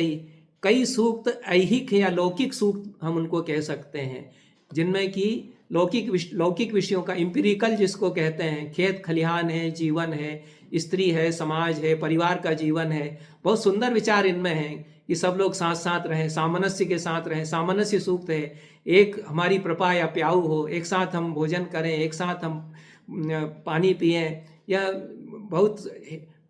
कई सूक्त ऐहिक या लौकिक सूक्त हम उनको कह सकते हैं जिनमें कि लौकिक विषयों का, एम्पिरिकल जिसको कहते हैं, खेत खलिहान है, जीवन है, स्त्री है, समाज है, परिवार का जीवन है। बहुत सुंदर विचार इनमें हैं कि सब लोग साथ साथ रहें, सामनस्य के साथ रहें। सामनस्य सूक्त है, एक हमारी प्रपा या प्याऊ हो, एक साथ हम भोजन करें, एक साथ हम पानी पिएं। यह बहुत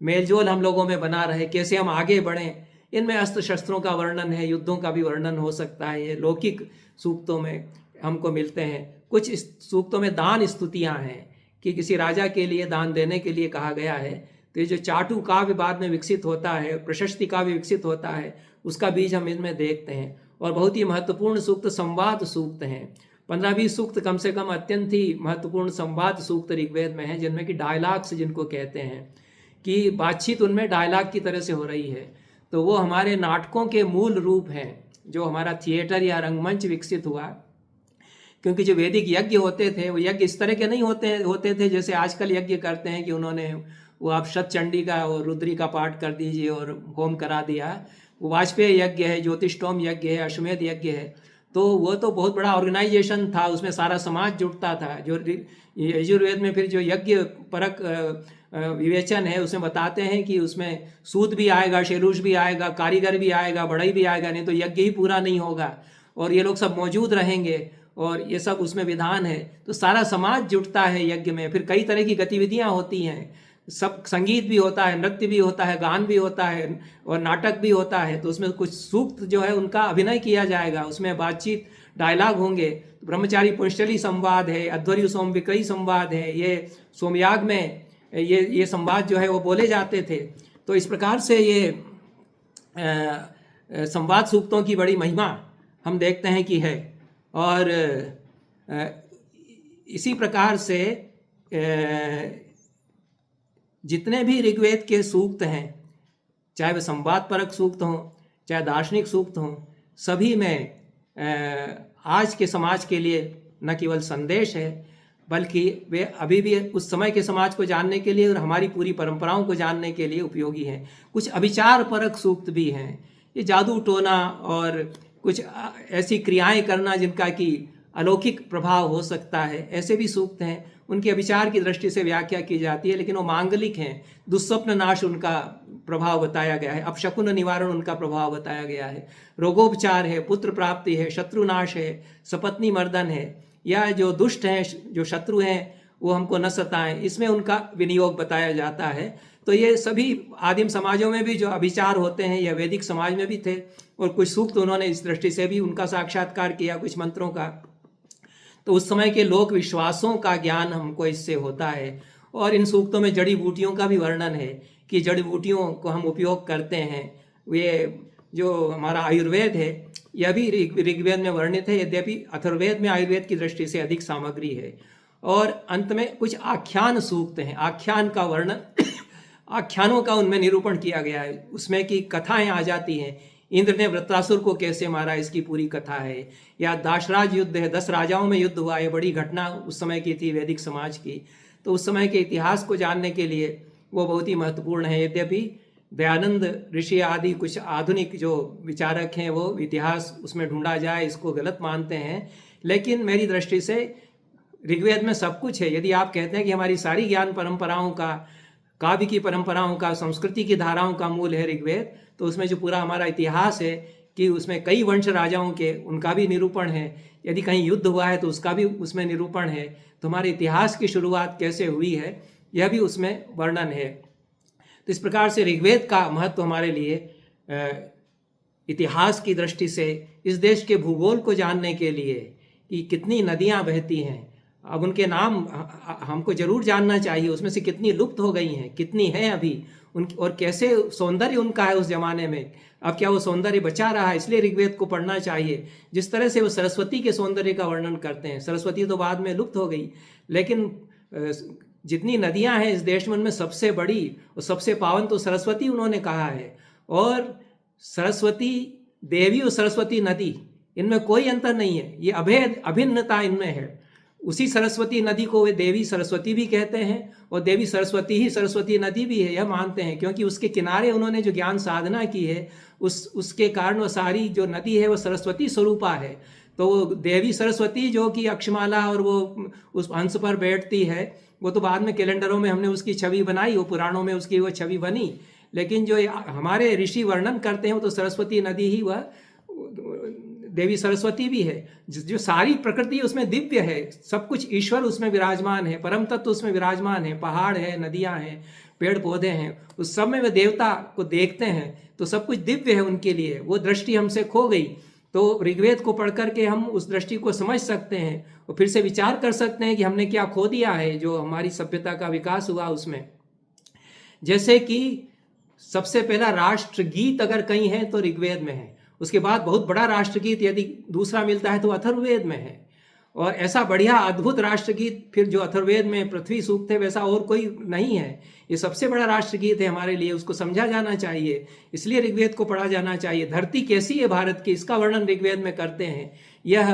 मेलजोल हम लोगों में बना रहे, कैसे हम आगे बढ़ें। इनमें अस्त्र शस्त्रों का वर्णन है, युद्धों का भी वर्णन हो सकता है। ये लौकिक सूक्तों में हमको मिलते हैं। कुछ इस सूक्तों में दान स्तुतियाँ हैं कि किसी राजा के लिए दान देने के लिए कहा गया है। तो ये जो चाटु काव्य बाद में विकसित होता है, प्रशस्ति काव्य विकसित होता है, उसका बीज हम इनमें देखते हैं। और बहुत ही महत्वपूर्ण सूक्त संवाद सूक्त हैं। 15-20 सूक्त कम से कम अत्यंत ही महत्वपूर्ण संवाद सूक्त ऋग्वेद में हैं, जिनमें कि डायलॉग्स जिनको कहते हैं, कि बातचीत उनमें डायलॉग की तरह से हो रही है। तो वो हमारे नाटकों के मूल रूप हैं, जो हमारा थिएटर या रंगमंच विकसित हुआ। क्योंकि जो वैदिक यज्ञ होते थे वो यज्ञ इस तरह के नहीं होते थे जैसे आजकल यज्ञ करते हैं कि उन्होंने वो आप शतचंडी का और रुद्री का पाठ कर दीजिए और होम करा दिया। वो वाजपेयी यज्ञ है, ज्योतिष्टोम यज्ञ है, अश्वमेध यज्ञ है। तो वो तो बहुत बड़ा ऑर्गेनाइजेशन था, उसमें सारा समाज जुटता था। जो यजुर्वेद में फिर जो यज्ञ परक विवेचन है उसमें बताते हैं कि उसमें सूद भी आएगा, शेरूष भी आएगा, कारीगर भी आएगा, बढ़ई भी आएगा, नहीं तो यज्ञ ही पूरा नहीं होगा। और ये लोग सब मौजूद रहेंगे और ये सब उसमें विधान है। तो सारा समाज जुटता है यज्ञ में। फिर कई तरह की गतिविधियां होती हैं, सब संगीत भी होता है, नृत्य भी होता है, गान भी होता है और नाटक भी होता है। तो उसमें कुछ सूक्त जो है उनका अभिनय किया जाएगा, उसमें बातचीत डायलॉग होंगे। ब्रह्मचारी पुंशली संवाद है, अध्वर्यु सोम विक्रयी संवाद है, ये सोमयाग में ये संवाद जो है वो बोले जाते थे। तो इस प्रकार से ये संवाद सूक्तों की बड़ी महिमा हम देखते हैं कि है। और इसी प्रकार से जितने भी ऋग्वेद के सूक्त हैं, चाहे वे संवाद परक सूक्त हों, चाहे दार्शनिक सूक्त हों, सभी में आज के समाज के लिए न केवल संदेश है, बल्कि वे अभी भी उस समय के समाज को जानने के लिए और हमारी पूरी परंपराओं को जानने के लिए उपयोगी हैं। कुछ अभिचार परक सूक्त भी हैं, ये जादू टोना और कुछ ऐसी क्रियाएं करना जिनका कि अलौकिक प्रभाव हो सकता है, ऐसे भी सूक्त हैं। उनके अभिचार की दृष्टि से व्याख्या की जाती है, लेकिन वो मांगलिक हैं। दुस्वप्न नाश उनका प्रभाव बताया गया है, अपशकुन निवारण उनका प्रभाव बताया गया है, रोगोपचार है, पुत्र प्राप्ति है, शत्रुनाश है, सपत्नी मर्दन है, या जो दुष्ट हैं, जो शत्रु हैं वो हमको न सताएं, इसमें उनका विनियोग बताया जाता है। तो ये सभी आदिम समाजों में भी जो अभिचार होते हैं या वैदिक समाज में भी थे, और कुछ सूक्त उन्होंने इस दृष्टि से भी उनका साक्षात्कार किया, कुछ मंत्रों का। तो उस समय के लोक विश्वासों का ज्ञान हमको इससे होता है। और इन सूक्तों में जड़ी बूटियों का भी वर्णन है कि जड़ी बूटियों को हम उपयोग करते हैं। वे जो हमारा आयुर्वेद है यह भी ऋग्वेद में वर्णित है, यद्यपि अथर्ववेद में आयुर्वेद की दृष्टि से अधिक सामग्री है। और अंत में कुछ आख्यान सूक्त हैं, आख्यान का वर्णन आख्यानों का उनमें निरूपण किया गया है। उसमें की कथाएं आ जाती हैं, इंद्र ने वृत्रासुर को कैसे मारा इसकी पूरी कथा है, या दाशराज युद्ध है, 10 राजाओं में युद्ध हुआ, ये बड़ी घटना उस समय की थी वैदिक समाज की। तो उस समय के इतिहास को जानने के लिए वो बहुत ही महत्वपूर्ण है। यद्यपि दयानंद ऋषि आदि कुछ आधुनिक जो विचारक हैं वो इतिहास उसमें ढूंढा जाए इसको गलत मानते हैं, लेकिन मेरी दृष्टि से ऋग्वेद में सब कुछ है। यदि आप कहते हैं कि हमारी सारी ज्ञान परंपराओं का, काव्य की परंपराओं का, संस्कृति की धाराओं का मूल है ऋग्वेद, तो उसमें जो पूरा हमारा इतिहास है कि उसमें कई वंश राजाओं के, उनका भी निरूपण है। यदि कहीं युद्ध हुआ है तो उसका भी उसमें निरूपण है। तो हमारे इतिहास की शुरुआत कैसे हुई है यह भी उसमें वर्णन है। तो इस प्रकार से ऋग्वेद का महत्व हमारे लिए इतिहास की दृष्टि से, इस देश के भूगोल को जानने के लिए कि कितनी नदियां बहती हैं, अब उनके नाम हमको जरूर जानना चाहिए, उसमें से कितनी लुप्त हो गई हैं, कितनी हैं अभी, और कैसे सौंदर्य उनका है उस जमाने में, अब क्या वो सौंदर्य बचा रहा है, इसलिए ऋग्वेद को पढ़ना चाहिए। जिस तरह से वो सरस्वती के सौंदर्य का वर्णन करते हैं, सरस्वती तो बाद में लुप्त हो गई, लेकिन जितनी नदियां हैं इस देश में उनमें सबसे बड़ी और सबसे पावन तो सरस्वती उन्होंने कहा है। और सरस्वती देवी और सरस्वती नदी, इनमें कोई अंतर नहीं है, ये अभेद अभिन्नता इनमें है। उसी सरस्वती नदी को वे देवी सरस्वती भी कहते हैं और देवी सरस्वती ही सरस्वती नदी भी है, यह मानते हैं, क्योंकि उसके किनारे उन्होंने जो ज्ञान साधना की है उसके कारण वो सारी जो नदी है वो सरस्वती स्वरूपा है। तो वो देवी सरस्वती जो कि अक्षमाला और वो उस हंस पर बैठती है, वो तो बाद में कैलेंडरों में हमने उसकी छवि बनाई, वो पुराणों में उसकी वो छवि बनी, लेकिन जो हमारे ऋषि वर्णन करते हैं वो तो सरस्वती नदी ही वह देवी सरस्वती भी है। जो सारी प्रकृति उसमें दिव्य है, सब कुछ ईश्वर उसमें विराजमान है, परम तत्व उसमें विराजमान है, पहाड़ है, नदियां हैं, पेड़ पौधे हैं, उस सब में वे देवता को देखते हैं तो सब कुछ दिव्य है उनके लिए। वो दृष्टि हमसे खो गई, तो ऋग्वेद को पढ़ करके हम उस दृष्टि को समझ सकते हैं और फिर से विचार कर सकते हैं कि हमने क्या खो दिया है जो हमारी सभ्यता का विकास हुआ उसमें। जैसे कि सबसे पहला राष्ट्रगीत अगर कहीं है तो ऋग्वेद में है, उसके बाद बहुत बड़ा राष्ट्रगीत यदि दूसरा मिलता है तो अथर्ववेद में है, और ऐसा बढ़िया अद्भुत राष्ट्रगीत फिर जो अथर्ववेद में पृथ्वी सूक्त है वैसा और कोई नहीं है। ये सबसे बड़ा राष्ट्रगीत है हमारे लिए, उसको समझा जाना चाहिए, इसलिए ऋग्वेद को पढ़ा जाना चाहिए। धरती कैसी है भारत की, इसका वर्णन ऋग्वेद में करते हैं। यह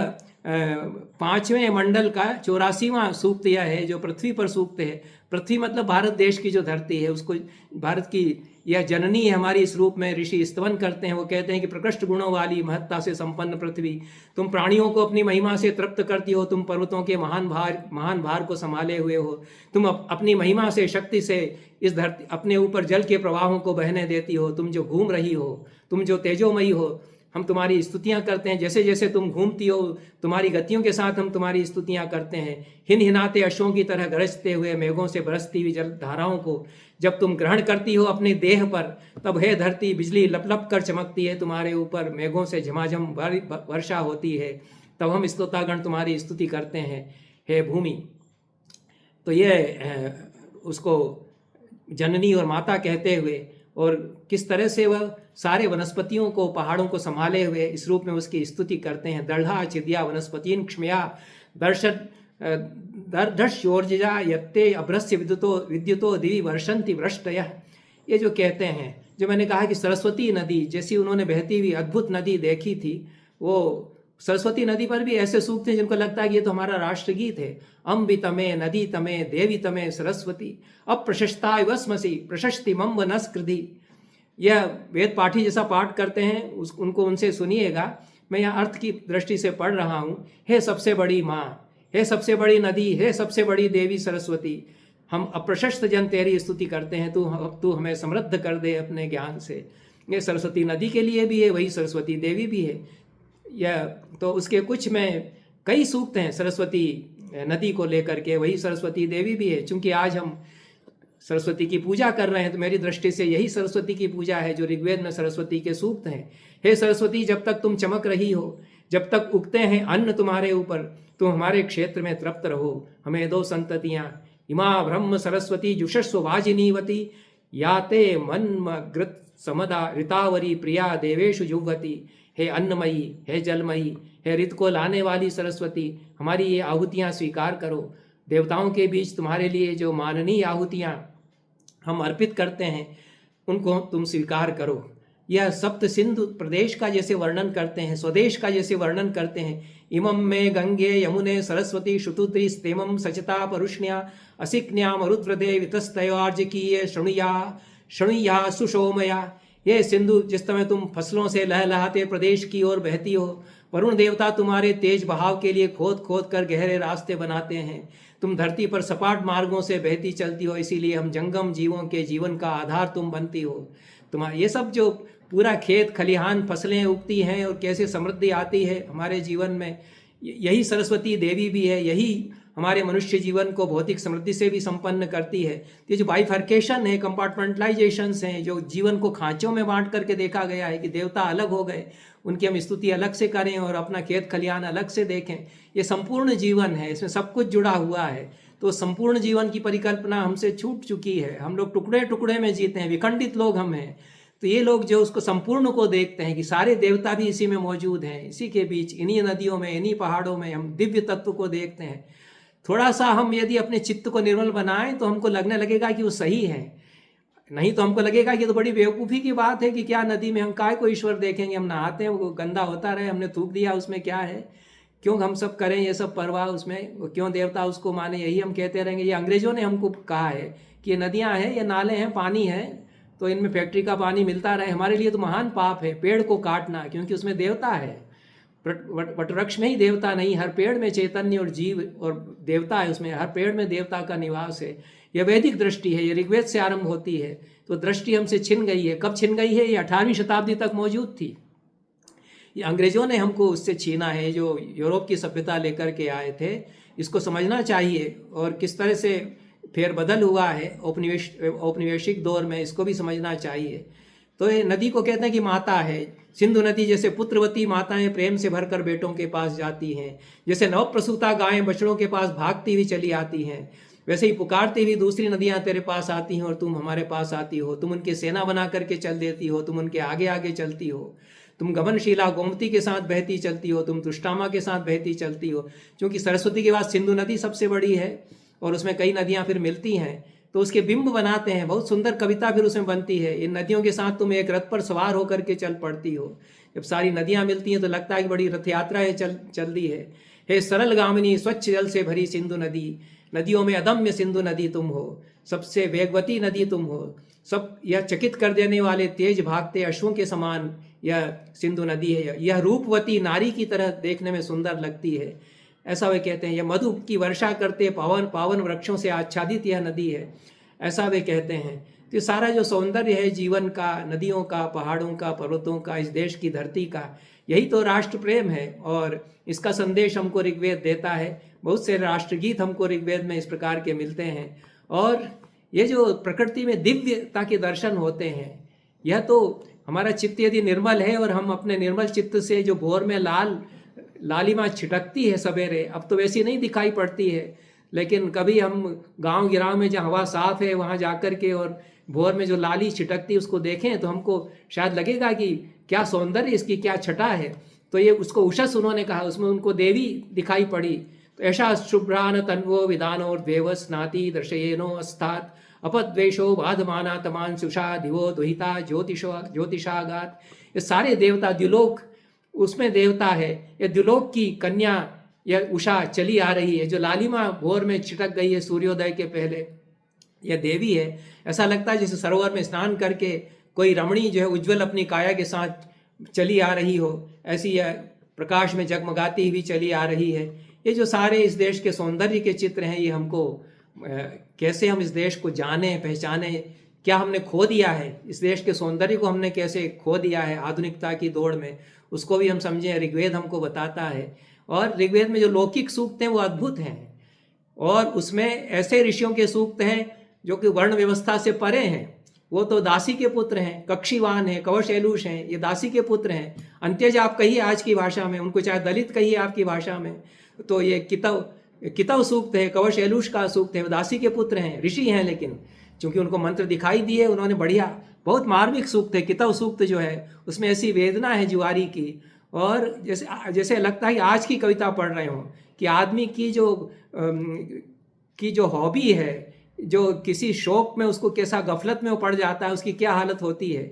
5वें मंडल का 84वां सूक्त यह है जो पृथ्वी पर सूक्त है। पृथ्वी मतलब भारत देश की जो धरती है, उसको भारत की यह जननी है हमारी, इस रूप में ऋषि स्तवन करते हैं। वो कहते हैं कि प्रकृष्ट गुणों वाली महत्ता से संपन्न पृथ्वी, तुम प्राणियों को अपनी महिमा से तृप्त करती हो, तुम पर्वतों के महान भार को संभाले हुए हो, तुम अपनी महिमा से शक्ति से इस धरती अपने ऊपर जल के प्रवाहों को बहने देती हो, तुम जो घूम रही हो, तुम जो तेजोमयी हो, हम तुम्हारी स्तुतियां करते हैं। जैसे जैसे तुम घूमती हो तुम्हारी गतियों के साथ हम तुम्हारी स्तुतियां करते हैं। हिनहिनाते अश्वों की तरह गरजते हुए मेघों से बरसती हुई जल धाराओं को जब तुम ग्रहण करती हो अपने देह पर, तब हे धरती बिजली लप लप कर चमकती है तुम्हारे ऊपर, मेघों से झमाझम वर्षा होती है, तब हम स्तोतागण तुम्हारी स्तुति करते हैं हे भूमि। तो ये उसको जननी और माता कहते हुए, और किस तरह से वह सारे वनस्पतियों को पहाड़ों को संभाले हुए इस रूप में उसकी स्तुति करते हैं। दृढ़ा चिद्या वनस्पतिन क्षमया दर्शोर्जा यत्ते अभ्रस्य विद्युतो दिवि वर्षंति वृष्टयः। ये जो कहते हैं, जो मैंने कहा कि सरस्वती नदी जैसी उन्होंने बहती हुई अद्भुत नदी देखी थी, वो सरस्वती नदी पर भी ऐसे सूक्त हैं जिनको लगता है कि ये तो हमारा राष्ट्रगीत है। अम्बि तमे नदी तमे देवी तमे सरस्वती अप्रशस्ताय वस्मसी प्रशस्ति मम वनस्कृति। यह वेद पाठी जैसा पाठ करते हैं उनको उनसे सुनिएगा। मैं यहाँ अर्थ की दृष्टि से पढ़ रहा हूँ। हे सबसे बड़ी माँ, हे सबसे बड़ी नदी, हे सबसे बड़ी देवी सरस्वती, हम अप्रशस्त जन तेरी स्तुति करते हैं, तू हमें समृद्ध कर दे अपने ज्ञान से। ये सरस्वती नदी के लिए भी है, वही सरस्वती देवी भी है। यह तो उसके कुछ में कई सूक्त हैं सरस्वती नदी को लेकर के, वही सरस्वती देवी भी है। चूंकि आज हम सरस्वती की पूजा कर रहे हैं तो मेरी दृष्टि से यही सरस्वती की पूजा है जो ऋग्वेद में सरस्वती के सूक्त हैं। हे सरस्वती, जब तक तुम चमक रही हो, जब तक उगते हैं अन्न तुम्हारे ऊपर, तुम हमारे क्षेत्र में तृप्त रहो। हमें दो संततियाँ, इमा ब्रह्म सरस्वती जुषस्व वाजिनीवती, याते मन्मग्रत समदा ऋतावरी प्रिया देवेशु जुगति। हे अन्नमयी, हे जलमयी, हे ऋत को लाने वाली सरस्वती, हमारी ये आहुतियाँ स्वीकार करो। देवताओं के बीच तुम्हारे लिए जो माननीय आहुतियाँ हम अर्पित करते हैं उनको तुम स्वीकार करो। यह सप्त सिंधु प्रदेश का जैसे वर्णन करते हैं, स्वदेश का जैसे वर्णन करते हैं। इमं में गंगे यमुने सरस्वती शुतुद्री स्तेमं सचता परुष्ण्या असिक्न्या मरुद्रदे वितस्तयोर्जकीय शृणुया सुषोमया। ये सिंधु जिस समय तुम फसलों से लहलहाते प्रदेश की ओर बहती हो, वरुण देवता तुम्हारे तेज बहाव के लिए खोद खोद कर गहरे रास्ते बनाते हैं। तुम धरती पर सपाट मार्गों से बहती चलती हो, इसीलिए हम जंगम जीवों के जीवन का आधार तुम बनती हो। तुम्हारा ये सब जो पूरा खेत खलिहान फसलें उगती हैं और कैसे समृद्धि आती है हमारे जीवन में, यही सरस्वती देवी भी है। यही हमारे मनुष्य जीवन को भौतिक समृद्धि से भी संपन्न करती है। ये जो बाइफर्केशन है, कंपार्टमेंटलाइजेशंस हैं, जो जीवन को खांचों में बांट करके देखा गया है कि देवता अलग हो गए, उनकी हम स्तुति अलग से करें और अपना खेत खलिहान अलग से देखें, ये संपूर्ण जीवन है, इसमें सब कुछ जुड़ा हुआ है। तो संपूर्ण जीवन की परिकल्पना हमसे छूट चुकी है। हम लोग टुकड़े टुकड़े में जीते हैं, विखंडित लोग हम हैं। तो ये लोग जो उसको संपूर्ण को देखते हैं कि सारे देवता भी इसी में मौजूद हैं, इसी के बीच, इन्हीं नदियों में, इन्हीं पहाड़ों में हम दिव्य तत्व को देखते हैं। थोड़ा सा हम यदि अपने चित्त को निर्मल बनाएं तो हमको लगने लगेगा कि वो सही है, नहीं तो हमको लगेगा कि तो बड़ी बेवकूफ़ी की बात है कि क्या नदी में हम काय को ईश्वर देखेंगे, हम नहाते हैं वो गंदा होता रहे, हमने थूक दिया, उसमें क्या है, क्यों हम सब करें ये सब परवाह उसमें, क्यों देवता उसको माने, यही हम कहते रहेंगे। ये अंग्रेज़ों ने हमको कहा है कि ये नदियाँ हैं, ये नाले हैं, पानी है, तो इनमें फैक्ट्री का पानी मिलता रहे। हमारे लिए तो महान पाप है पेड़ को काटना, क्योंकि उसमें देवता है। वटवृक्ष में ही देवता नहीं, हर पेड़ में चैतन्य और जीव और देवता है, उसमें हर पेड़ में देवता का निवास है। यह वैदिक दृष्टि है, ये ऋग्वेद से आरंभ होती है। तो दृष्टि हमसे छिन गई है। कब छिन गई है? ये 18वीं शताब्दी तक मौजूद थी। ये अंग्रेज़ों ने हमको उससे छीना है, जो यूरोप की सभ्यता लेकर के आए थे। इसको समझना चाहिए और किस तरह से फेरबदल हुआ है औपनिवेशिक दौर में, इसको भी समझना चाहिए। तो ये नदी को कहते हैं कि माता है। सिंधु नदी जैसे पुत्रवती माताएं प्रेम से भरकर बेटों के पास जाती हैं, जैसे नवप्रसूता गायें बछड़ों के पास भागती हुई चली आती हैं, वैसे ही पुकारती हुई दूसरी नदियां तेरे पास आती हैं और तुम हमारे पास आती हो। तुम उनकी सेना बना करके चल देती हो, तुम उनके आगे आगे चलती हो। तुम गमनशीला गोमती के साथ बहती चलती हो, तुम तुष्टामा के साथ बहती चलती हो। क्योंकि सरस्वती के बाद सिंधु नदी सबसे बड़ी है और उसमें कई नदियां फिर मिलती हैं, तो उसके बिंब बनाते हैं। बहुत सुंदर कविता फिर उसमें बनती है। इन नदियों के साथ तुम एक रथ पर सवार होकर के चल पड़ती हो। जब सारी नदियां मिलती हैं तो लगता है कि बड़ी रथ यात्रा है चल दी है। हे सरल गामिनी स्वच्छ जल से भरी सिंधु नदी, नदियों में अदम्य सिंधु नदी तुम हो, सबसे वेगवती नदी तुम हो। सब यह चकित कर देने वाले तेज भागते अश्वों के समान यह सिंधु नदी है। यह रूपवती नारी की तरह देखने में सुंदर लगती है, ऐसा वे कहते हैं। यह मधु की वर्षा करते पावन पावन वृक्षों से आच्छादित यह नदी है, ऐसा वे कहते हैं। तो सारा जो सौंदर्य है जीवन का, नदियों का, पहाड़ों का, पर्वतों का, इस देश की धरती का, यही तो राष्ट्र प्रेम है। और इसका संदेश हमको ऋग्वेद देता है। बहुत से राष्ट्रगीत हमको ऋग्वेद में इस प्रकार के मिलते हैं। और ये जो प्रकृति में दिव्यता के दर्शन होते हैं, यह तो हमारा चित्त यदि निर्मल है और हम अपने निर्मल चित्त से जो भोर में लालिमा छिटकती है सवेरे, अब तो वैसी नहीं दिखाई पड़ती है, लेकिन कभी हम गांव गिराव में जहाँ हवा साफ है वहाँ जाकर के और भोर में जो लाली छिटकती उसको देखें तो हमको शायद लगेगा कि क्या सौंदर्य, इसकी क्या छटा है। तो ये उसको उषस उन्होंने कहा, उसमें उनको देवी दिखाई पड़ी। तो ऐसा शुभ्रान तन्वो विधानो देव स्नाति दर्शयेनो अस्तात् अपद्वेषो बाधमाना तमान सुषा दिवो दुहिता ज्योतिषागात। ये सारे देवता द्युलोक, उसमें देवता है। ये द्युलोक की कन्या यह उषा चली आ रही है, जो लालिमा भोर में छिटक गई है सूर्योदय के पहले, यह देवी है। ऐसा लगता है जैसे सरोवर में स्नान करके कोई रमणी जो है उज्जवल अपनी काया के साथ चली आ रही हो, ऐसी यह प्रकाश में जगमगाती हुई चली आ रही है। ये जो सारे इस देश के सौंदर्य के चित्र हैं, ये हमको कैसे हम इस देश को जाने पहचाने, क्या हमने खो दिया है, इस देश के सौंदर्य को हमने कैसे खो दिया है आधुनिकता की दौड़ में, उसको भी हम समझें। ऋग्वेद हमको बताता है। और ऋग्वेद में जो लौकिक सूक्त हैं वो अद्भुत हैं, और उसमें ऐसे ऋषियों के सूक्त हैं जो कि वर्ण व्यवस्था से परे हैं। वो तो दासी के पुत्र हैं, कक्षीवान हैं, कवशैलुष हैं, ये दासी के पुत्र हैं। अंत्यज आप कहिए आज की भाषा में, उनको चाहे दलित कहिए आपकी भाषा में, तो ये कितव सूक्त है, कवशैलुष का सूक्त है। वो दासी के पुत्र हैं, ऋषि हैं, लेकिन चूंकि उनको मंत्र दिखाई दिए उन्होंने बढ़िया, बहुत मार्मिक सूक्त है। कितव सूक्त जो है उसमें ऐसी वेदना है जुआरी की, और जैसे लगता है कि आज की कविता पढ़ रहे हो, कि आदमी की जो हॉबी है, जो किसी शौक में उसको कैसा गफलत में वो पड़ जाता है, उसकी क्या हालत होती है।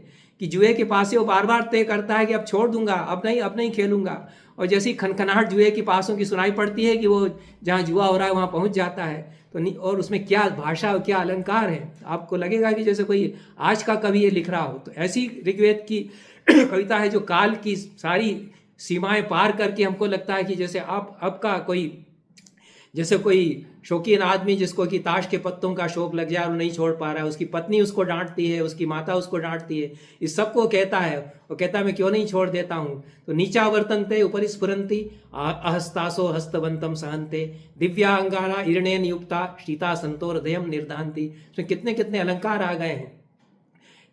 कि जुए के पासे वो बार बार तय करता है कि अब छोड़ दूंगा, अब नहीं खेलूंगा, और जैसी खनखनाहट जुए की पासों की सुनाई पड़ती है कि वो जहाँ जुआ हो रहा है वहाँ पहुँच जाता है। तो और उसमें क्या भाषा और क्या अलंकार है, आपको लगेगा कि जैसे कोई आज का कवि ये लिख रहा हो। तो ऐसी ऋग्वेद की कविता है जो काल की सारी सीमाएं पार करके, हमको लगता है कि जैसे अब का कोई शौकीन आदमी जिसको कि ताश के पत्तों का शौक लग जाए और नहीं छोड़ पा रहा है, उसकी पत्नी उसको डांटती है, उसकी माता उसको डांटती है, इस सबको कहता है, वो कहता है मैं क्यों नहीं छोड़ देता हूँ। तो नीचा वर्तनते उपरि स्फुरंती अहस्तासो हस्तवंतम सहंते दिव्या अंगारा इरणे नियुक्ता शीता संतोर हृदयम निर्धांति। उसमें कितने कितने अलंकार आ गए हैं।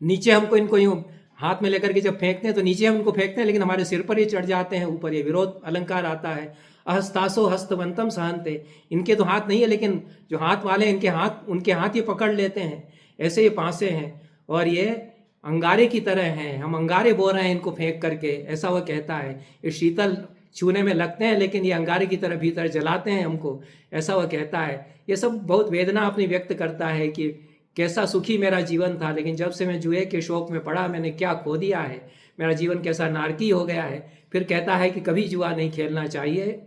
नीचे हमको इनको यूँ हाथ में लेकर के जब फेंकते हैं तो नीचे हम उनको फेंकते हैं, लेकिन हमारे सिर पर ये चढ़ जाते हैं, ऊपर ये विरोध अलंकार आता है। अहस्तासो हस्तवंतम सहंते, इनके तो हाथ नहीं है, लेकिन जो हाथ वाले उनके हाथ ये पकड़ लेते हैं। ऐसे ये पासे हैं और ये अंगारे की तरह हैं, हम अंगारे बो रहे हैं इनको फेंक करके, ऐसा वह कहता है। ये शीतल छूने में लगते हैं, लेकिन ये अंगारे की तरह भीतर जलाते हैं हमको, ऐसा वह कहता है। ये सब बहुत वेदना अपनी व्यक्त करता है कि कैसा सुखी मेरा जीवन था, लेकिन जब से मैं जुए के शौक में पड़ा मैंने क्या खो दिया है, मेरा जीवन कैसा नारकी हो गया है। फिर कहता है कि कभी जुआ नहीं खेलना चाहिए।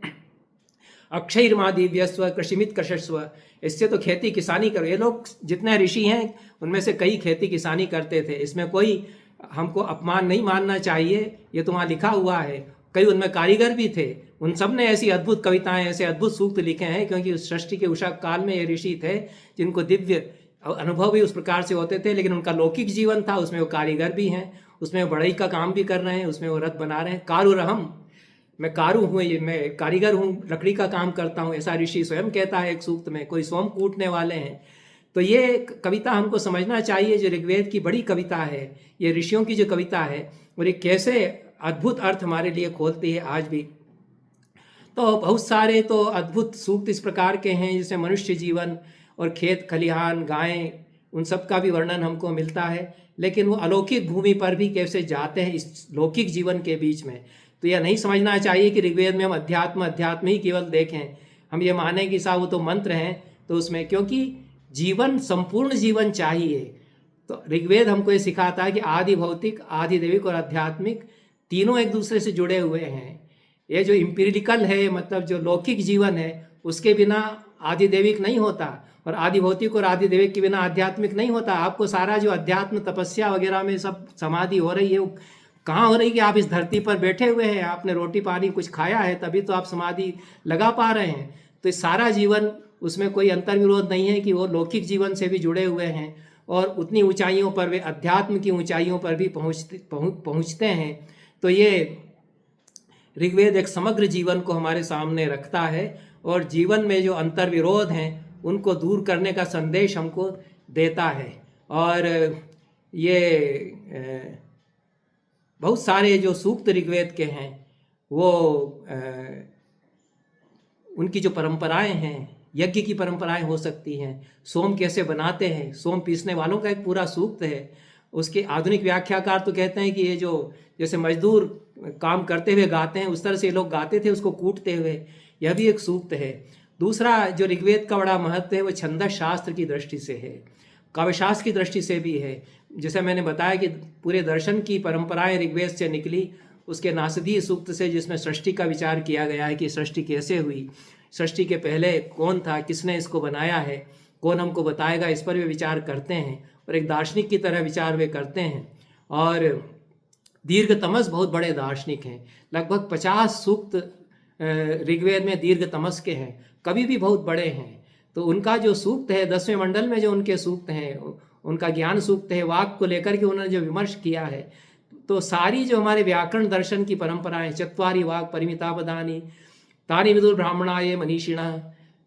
अक्षयर्मा दिव्यस्व कृषिमित कृषस्व, इससे तो खेती किसानी करो। ये लोग जितने ऋषि हैं उनमें से कई खेती किसानी करते थे, इसमें कोई हमको अपमान नहीं मानना चाहिए, ये तो वहाँ लिखा हुआ है। कई उनमें कारीगर भी थे, उन सब ने ऐसी अद्भुत कविताएं, ऐसे अद्भुत सूक्त लिखे हैं, क्योंकि उस सृष्टि के उषा काल में ये ऋषि थे जिनको दिव्य अनुभव भी उस प्रकार से होते थे, लेकिन उनका लौकिक जीवन था, उसमें वो कारीगर भी हैं, उसमें वो बढ़ई का काम भी कर रहे हैं, उसमें वो रथ बना रहे हैं। कारुरहम, मैं कारू हूँ, मैं कारीगर हूँ, लकड़ी का काम करता हूँ, ऐसा ऋषि स्वयं कहता है एक सूक्त में। कोई सोम कूटने वाले हैं, तो ये कविता हमको समझना चाहिए, जो ऋग्वेद की बड़ी कविता है, ये ऋषियों की जो कविता है, और ये कैसे अद्भुत अर्थ हमारे लिए खोलती है आज भी। तो बहुत सारे तो अद्भुत सूक्त इस प्रकार के हैं, जिसमें मनुष्य जीवन और खेत खलिहान गायें उन सब का भी वर्णन हमको मिलता है, लेकिन वो अलौकिक भूमि पर भी कैसे जाते हैं इस लौकिक जीवन के बीच में। तो यह नहीं समझना चाहिए कि ऋग्वेद में हम अध्यात्म ही केवल देखें, हम ये माने कि साहब वो तो मंत्र हैं, तो उसमें, क्योंकि जीवन संपूर्ण जीवन चाहिए। तो ऋग्वेद हमको ये सिखाता है कि आदि भौतिक, आदि दैविक और आध्यात्मिक तीनों एक दूसरे से जुड़े हुए हैं। ये जो इम्पीरिकल है, मतलब जो लौकिक जीवन है, उसके बिना आदि दैविक नहीं होता, और आदि भौतिक और आदि दैविक के बिना आध्यात्मिक नहीं होता। आपको सारा जो अध्यात्म तपस्या वगैरह में सब समाधि हो रही है, वो कहाँ हो रही है कि आप इस धरती पर बैठे हुए हैं, आपने रोटी पानी कुछ खाया है, तभी तो आप समाधि लगा पा रहे हैं। तो इस सारा जीवन, उसमें कोई अंतर्विरोध नहीं है कि वो लौकिक जीवन से भी जुड़े हुए हैं, और उतनी ऊंचाइयों पर वे अध्यात्म की ऊंचाइयों पर भी पहुँचते हैं। तो ये ऋग्वेद एक समग्र जीवन को हमारे सामने रखता है, और जीवन में जो अंतर्विरोध हैं उनको दूर करने का संदेश हमको देता है। और ये बहुत सारे जो सूक्त ऋग्वेद के हैं, वो उनकी जो परंपराएं हैं, यज्ञ की परंपराएं हो सकती हैं, सोम कैसे बनाते हैं, सोम पीसने वालों का एक पूरा सूक्त है। उसके आधुनिक व्याख्याकार तो कहते हैं कि ये जो जैसे मजदूर काम करते हुए गाते हैं, उस तरह से ये लोग गाते थे उसको कूटते हुए, यह भी एक सूक्त है। दूसरा जो ऋग्वेद का बड़ा महत्व है वो छंदस शास्त्र की दृष्टि से है, काव्यशास्त्र की दृष्टि से भी है। जैसे मैंने बताया कि पूरे दर्शन की परंपराएं ऋग्वेद से निकली, उसके नासदी सूक्त से, जिसमें सृष्टि का विचार किया गया है कि सृष्टि कैसे हुई, सृष्टि के पहले कौन था, किसने इसको बनाया है, कौन हमको बताएगा, इस पर वे विचार करते हैं, और एक दार्शनिक की तरह विचार वे करते हैं। और दीर्घतमस बहुत बड़े दार्शनिक हैं, लगभग 50 सूक्त ऋग्वेद में दीर्घतमस के हैं, कवि भी बहुत बड़े हैं। तो उनका जो सूक्त है 10वें मंडल में, जो उनके सूक्त हैं, उनका ज्ञान सूक्त है, वाक को लेकर के उन्होंने जो विमर्श किया है, तो सारी जो हमारे व्याकरण दर्शन की परंपराएं, चत्वारि वाक परिमिता पदानि तानि विदुर ब्राह्मणाय मनीषिणः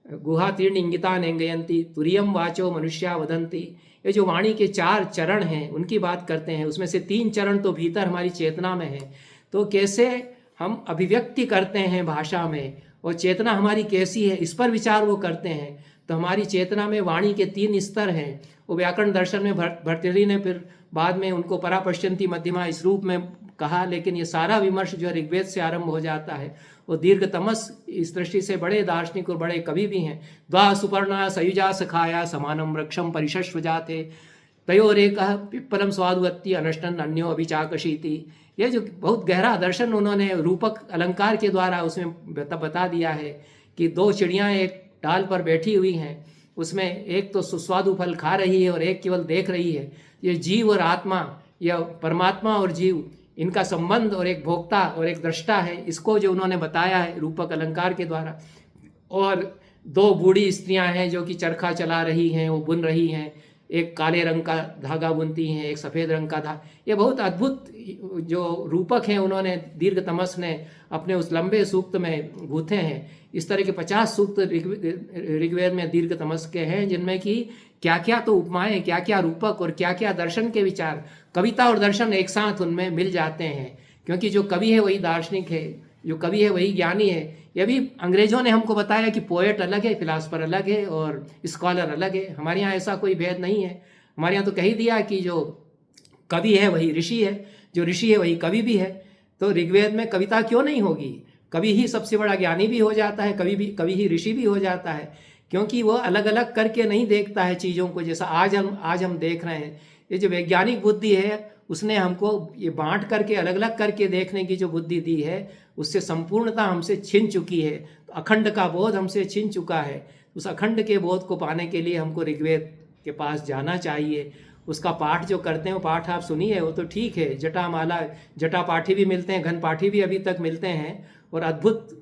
गुहातीर्ण इंगिता नेंगयंती तुरियम वाचो मनुष्या वदंती, ये जो वाणी के 4 चरण हैं उनकी बात करते हैं। उसमें से 3 चरण तो भीतर हमारी चेतना में है, तो कैसे हम अभिव्यक्ति करते हैं भाषा में, और चेतना हमारी कैसी है, इस पर विचार वो करते हैं। तो हमारी चेतना में वाणी के 3 स्तर हैं। वो व्याकरण दर्शन में भर्तृहरि ने फिर बाद में उनको परापश्यंती मध्यमा इस रूप में कहा, लेकिन ये सारा विमर्श जो ऋग्वेद से आरंभ हो जाता है। वो दीर्घतमस इस दृष्टि से बड़े दार्शनिक और बड़े कवि भी हैं। द्वा सुपर्णा सयुजा सखाया समानम वृक्षम परिशस्व जाते तयोरेकः पिप्पलम स्वादुवत्ति अनष्टन अन्यो अभिचाकशीति। ये जो बहुत गहरा दर्शन उन्होंने रूपक अलंकार के द्वारा उसमें बता दिया है कि 2 चिड़ियाँ एक डाल पर बैठी हुई हैं, उसमें एक तो सुस्वादु फल खा रही है और एक केवल देख रही है। ये जीव और आत्मा, यह परमात्मा और जीव, इनका संबंध, और एक भोक्ता और एक दृष्टा है, इसको जो उन्होंने बताया है रूपक अलंकार के द्वारा। और 2 बूढ़ी स्त्रियां हैं जो कि चरखा चला रही हैं, वो बुन रही हैं, एक काले रंग का धागा बुनती हैं, एक सफ़ेद रंग का धागा। ये बहुत अद्भुत जो रूपक हैं उन्होंने दीर्घतमस ने अपने उस लंबे सूक्त में गूथे हैं। इस तरह के 50 सूक्त ऋग्वेद में दीर्घतमस के हैं, जिनमें कि क्या क्या तो उपमाएं, क्या क्या रूपक और क्या क्या दर्शन के विचार, कविता और दर्शन एक साथ उनमें मिल जाते हैं। क्योंकि जो कवि है वही दार्शनिक है, जो कवि है वही ज्ञानी है। यह भी अंग्रेजों ने हमको बताया कि पोएट अलग है, फिलासफर अलग है और स्कॉलर अलग है। हमारे यहाँ ऐसा कोई भेद नहीं है। हमारे यहाँ तो कही दिया कि जो कवि है वही ऋषि है, जो ऋषि है वही कवि भी है। तो ऋग्वेद में कविता क्यों नहीं होगी? कवि ही सबसे बड़ा ज्ञानी भी हो जाता है, कवि ही ऋषि भी हो जाता है, क्योंकि वो अलग अलग करके नहीं देखता है चीज़ों को। जैसा आज हम देख रहे हैं, ये जो वैज्ञानिक बुद्धि है उसने हमको ये बांट करके अलग अलग करके देखने की जो बुद्धि दी है, उससे संपूर्णता हमसे छिन चुकी है। तो अखंड का बोध हमसे छिन चुका है। उस अखंड के बोध को पाने के लिए हमको ऋग्वेद के पास जाना चाहिए। उसका पाठ जो करते हैं वो पाठ आप सुनिए, वो तो ठीक है। जटामाला, जटा पाठी भी मिलते हैं, घन पाठी भी अभी तक मिलते हैं, और अद्भुत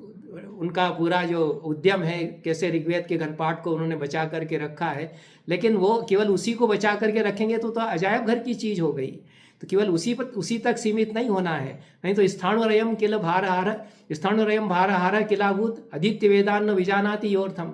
उनका पूरा जो उद्यम है कैसे ऋग्वेद के घन पाठ को उन्होंने बचा करके रखा है। लेकिन वो केवल उसी को बचा करके रखेंगे तो अजायब घर की चीज़ हो गई। तो केवल उसी तक सीमित नहीं होना है, नहीं तो स्थाणुरयम किल भारहार किलाभूत आदित्य वेदान्न विजानाति योर्थम।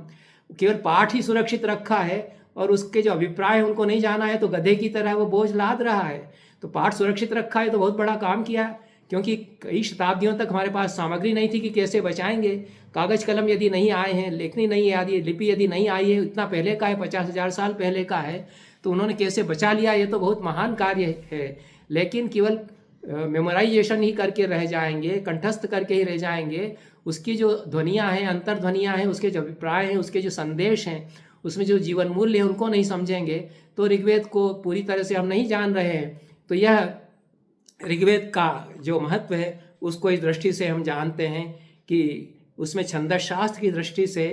केवल पाठ ही सुरक्षित रखा है और उसके जो अभिप्राय उनको नहीं जाना है, तो गधे की तरह वो बोझ लाद रहा है। तो पाठ सुरक्षित रखा है तो बहुत बड़ा काम किया, क्योंकि कई शताब्दियों तक हमारे पास सामग्री नहीं थी कि कैसे बचाएंगे। कागज कलम यदि नहीं आए हैं, लेखनी नहीं आदि, लिपि यदि नहीं आई है, इतना पहले का है, 50,000 साल पहले का है, तो उन्होंने कैसे बचा लिया, ये तो बहुत महान कार्य है। लेकिन केवल मेमोराइजेशन ही करके रह जाएंगे, कंठस्थ करके ही रह जाएंगे, उसकी जो ध्वनियाँ हैं, अंतर्ध्वनियाँ हैं, उसके जो अभिप्राय हैं, उसके जो संदेश हैं, उसमें जो जीवन मूल्य है, उनको नहीं समझेंगे तो ऋग्वेद को पूरी तरह से हम नहीं जान रहे हैं। तो यह ऋग्वेद का जो महत्व है उसको इस दृष्टि से हम जानते हैं कि उसमें छंदस शास्त्र की दृष्टि से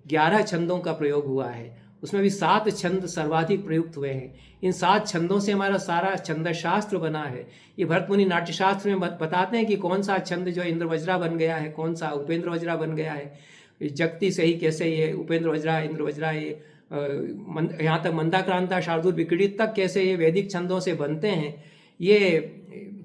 11 छंदों का प्रयोग हुआ है। उसमें भी 7 छंद सर्वाधिक प्रयुक्त हुए हैं। इन 7 छंदों से हमारा सारा छंदस शास्त्र बना है। ये भरतमुनि नाट्यशास्त्र में बताते हैं कि कौन सा छंद जो इंद्र वज्रा बन गया है, कौन सा उपेंद्र वज्रा बन गया है। जगती से ही कैसे ये उपेंद्र वज्रा, इंद्र वज्रा, ये यहाँ तक मंदाक्रांता, शार्दूल, विक्रीडित तक कैसे ये वैदिक छंदों से बनते हैं। ये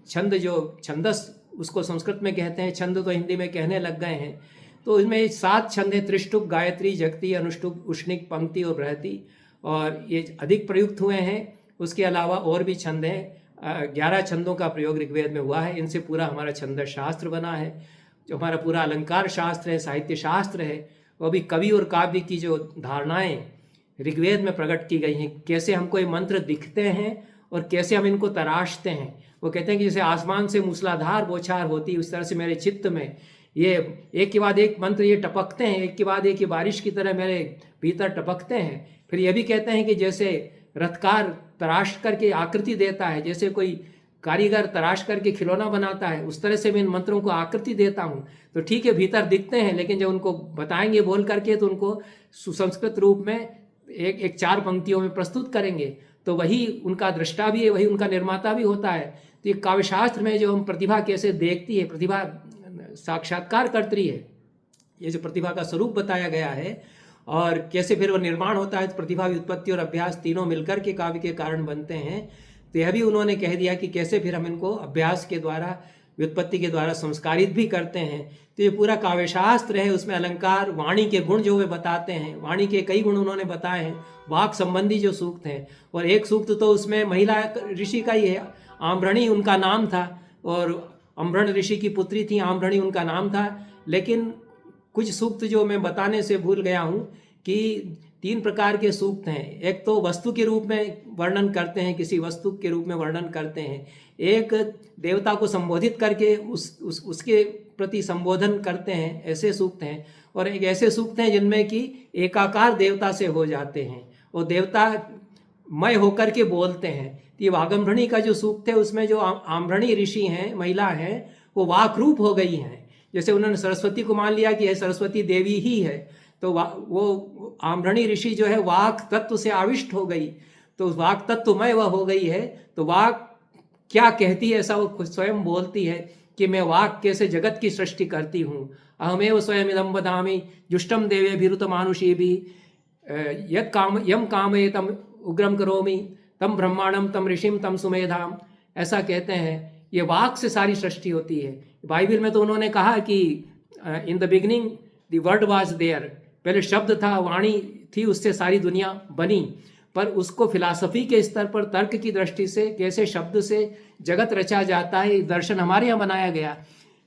छंद जो छंदस उसको संस्कृत में कहते हैं, छंद तो हिंदी में कहने लग गए हैं। तो इसमें 7 छंद हैं, त्रिष्टुप, गायत्री, जगती, अनुष्टुप, उष्णिक, पंक्ति और बृहति, और ये अधिक प्रयुक्त हुए हैं। उसके अलावा और भी छंद हैं, 11 छंदों का प्रयोग ऋग्वेद में हुआ है। इनसे पूरा हमारा छंद शास्त्र बना है। जो हमारा पूरा अलंकार शास्त्र है, साहित्य शास्त्र है, वो भी कवि और काव्य की जो धारणाएं ऋग्वेद में प्रकट की गई हैं। कैसे हमको ये मंत्र दिखते हैं और कैसे हम इनको तराशते हैं। वो कहते हैं कि जैसे आसमान से मूसलाधार बौछार होती, उस तरह से मेरे चित्त में ये एक के बाद एक मंत्र ये टपकते हैं, एक के बाद एक ये बारिश की तरह मेरे भीतर टपकते हैं। फिर ये भी कहते हैं कि जैसे रथकार तराश करके आकृति देता है, जैसे कोई कारीगर तराश करके खिलौना बनाता है, उस तरह से मैं इन मंत्रों को आकृति देता हूँ। तो ठीक है, भीतर दिखते हैं, लेकिन जब उनको बताएंगे बोल करके तो उनको सुसंस्कृत रूप में एक 4 पंक्तियों में प्रस्तुत करेंगे, तो वही उनका दृष्टा भी है, वही उनका निर्माता भी होता है। तो ये काव्यशास्त्र में जो हम प्रतिभा कैसे देखती है, प्रतिभा साक्षात्कार करती है, ये जो प्रतिभा का स्वरूप बताया गया है, और कैसे फिर वो निर्माण होता है। तो प्रतिभा, व्युत्पत्ति और अभ्यास तीनों मिलकर के काव्य के कारण बनते हैं। तो यह भी उन्होंने कह दिया कि कैसे फिर हम इनको अभ्यास के द्वारा, व्युत्पत्ति के द्वारा संस्कारित भी करते हैं। तो ये पूरा काव्यशास्त्र है। उसमें अलंकार, वाणी के गुण जो वे बताते हैं, वाणी के कई गुण उन्होंने बताए हैं, वाक संबंधी जो सूक्त हैं। और एक सूक्त तो उसमें महिला ऋषि का ही है, आम्रणी उनका नाम था, और अम्भृण ऋषि की पुत्री थी, आम्रणी उनका नाम था। लेकिन कुछ सूक्त जो मैं बताने से भूल गया हूँ कि 3 प्रकार के सूक्त हैं। एक तो वस्तु के रूप में वर्णन करते हैं, किसी वस्तु के रूप में वर्णन करते हैं। एक देवता को संबोधित करके उसके प्रति संबोधन करते हैं, ऐसे सूक्त हैं। और एक ऐसे सूक्त हैं जिनमें कि एकाकार देवता से हो जाते हैं और देवता मय होकर के बोलते हैं। ये वागम्भृणी का जो सूक्त है, उसमें जो आम्भृणी ऋषि हैं, महिला हैं, वो वाक रूप हो गई हैं। जैसे उन्होंने सरस्वती को मान लिया कि यह सरस्वती देवी ही है, तो वो आम्भृणी ऋषि जो है वाक तत्व से आविष्ट हो गई, तो वाक तत्वमय वह हो गई है। तो वाक क्या कहती है, ऐसा वो स्वयं बोलती है कि मैं वाक कैसे जगत की सृष्टि करती हूँ। अहमेव स्वयं इदं वदामि जुष्टम देवेभिरुत मानुषीभिः यम कामये तम उग्रम करोमि तम ब्रह्मांडम तम ऋषिम तम सुमेधाम, ऐसा कहते हैं। ये वाक से सारी सृष्टि होती है। बाइबल में तो उन्होंने कहा कि in the beginning the word was there, पहले शब्द था, वाणी थी, उससे सारी दुनिया बनी। पर उसको फिलॉसफी के स्तर पर, तर्क की दृष्टि से कैसे शब्द से जगत रचा जाता है, दर्शन हमारे यहाँ बनाया गया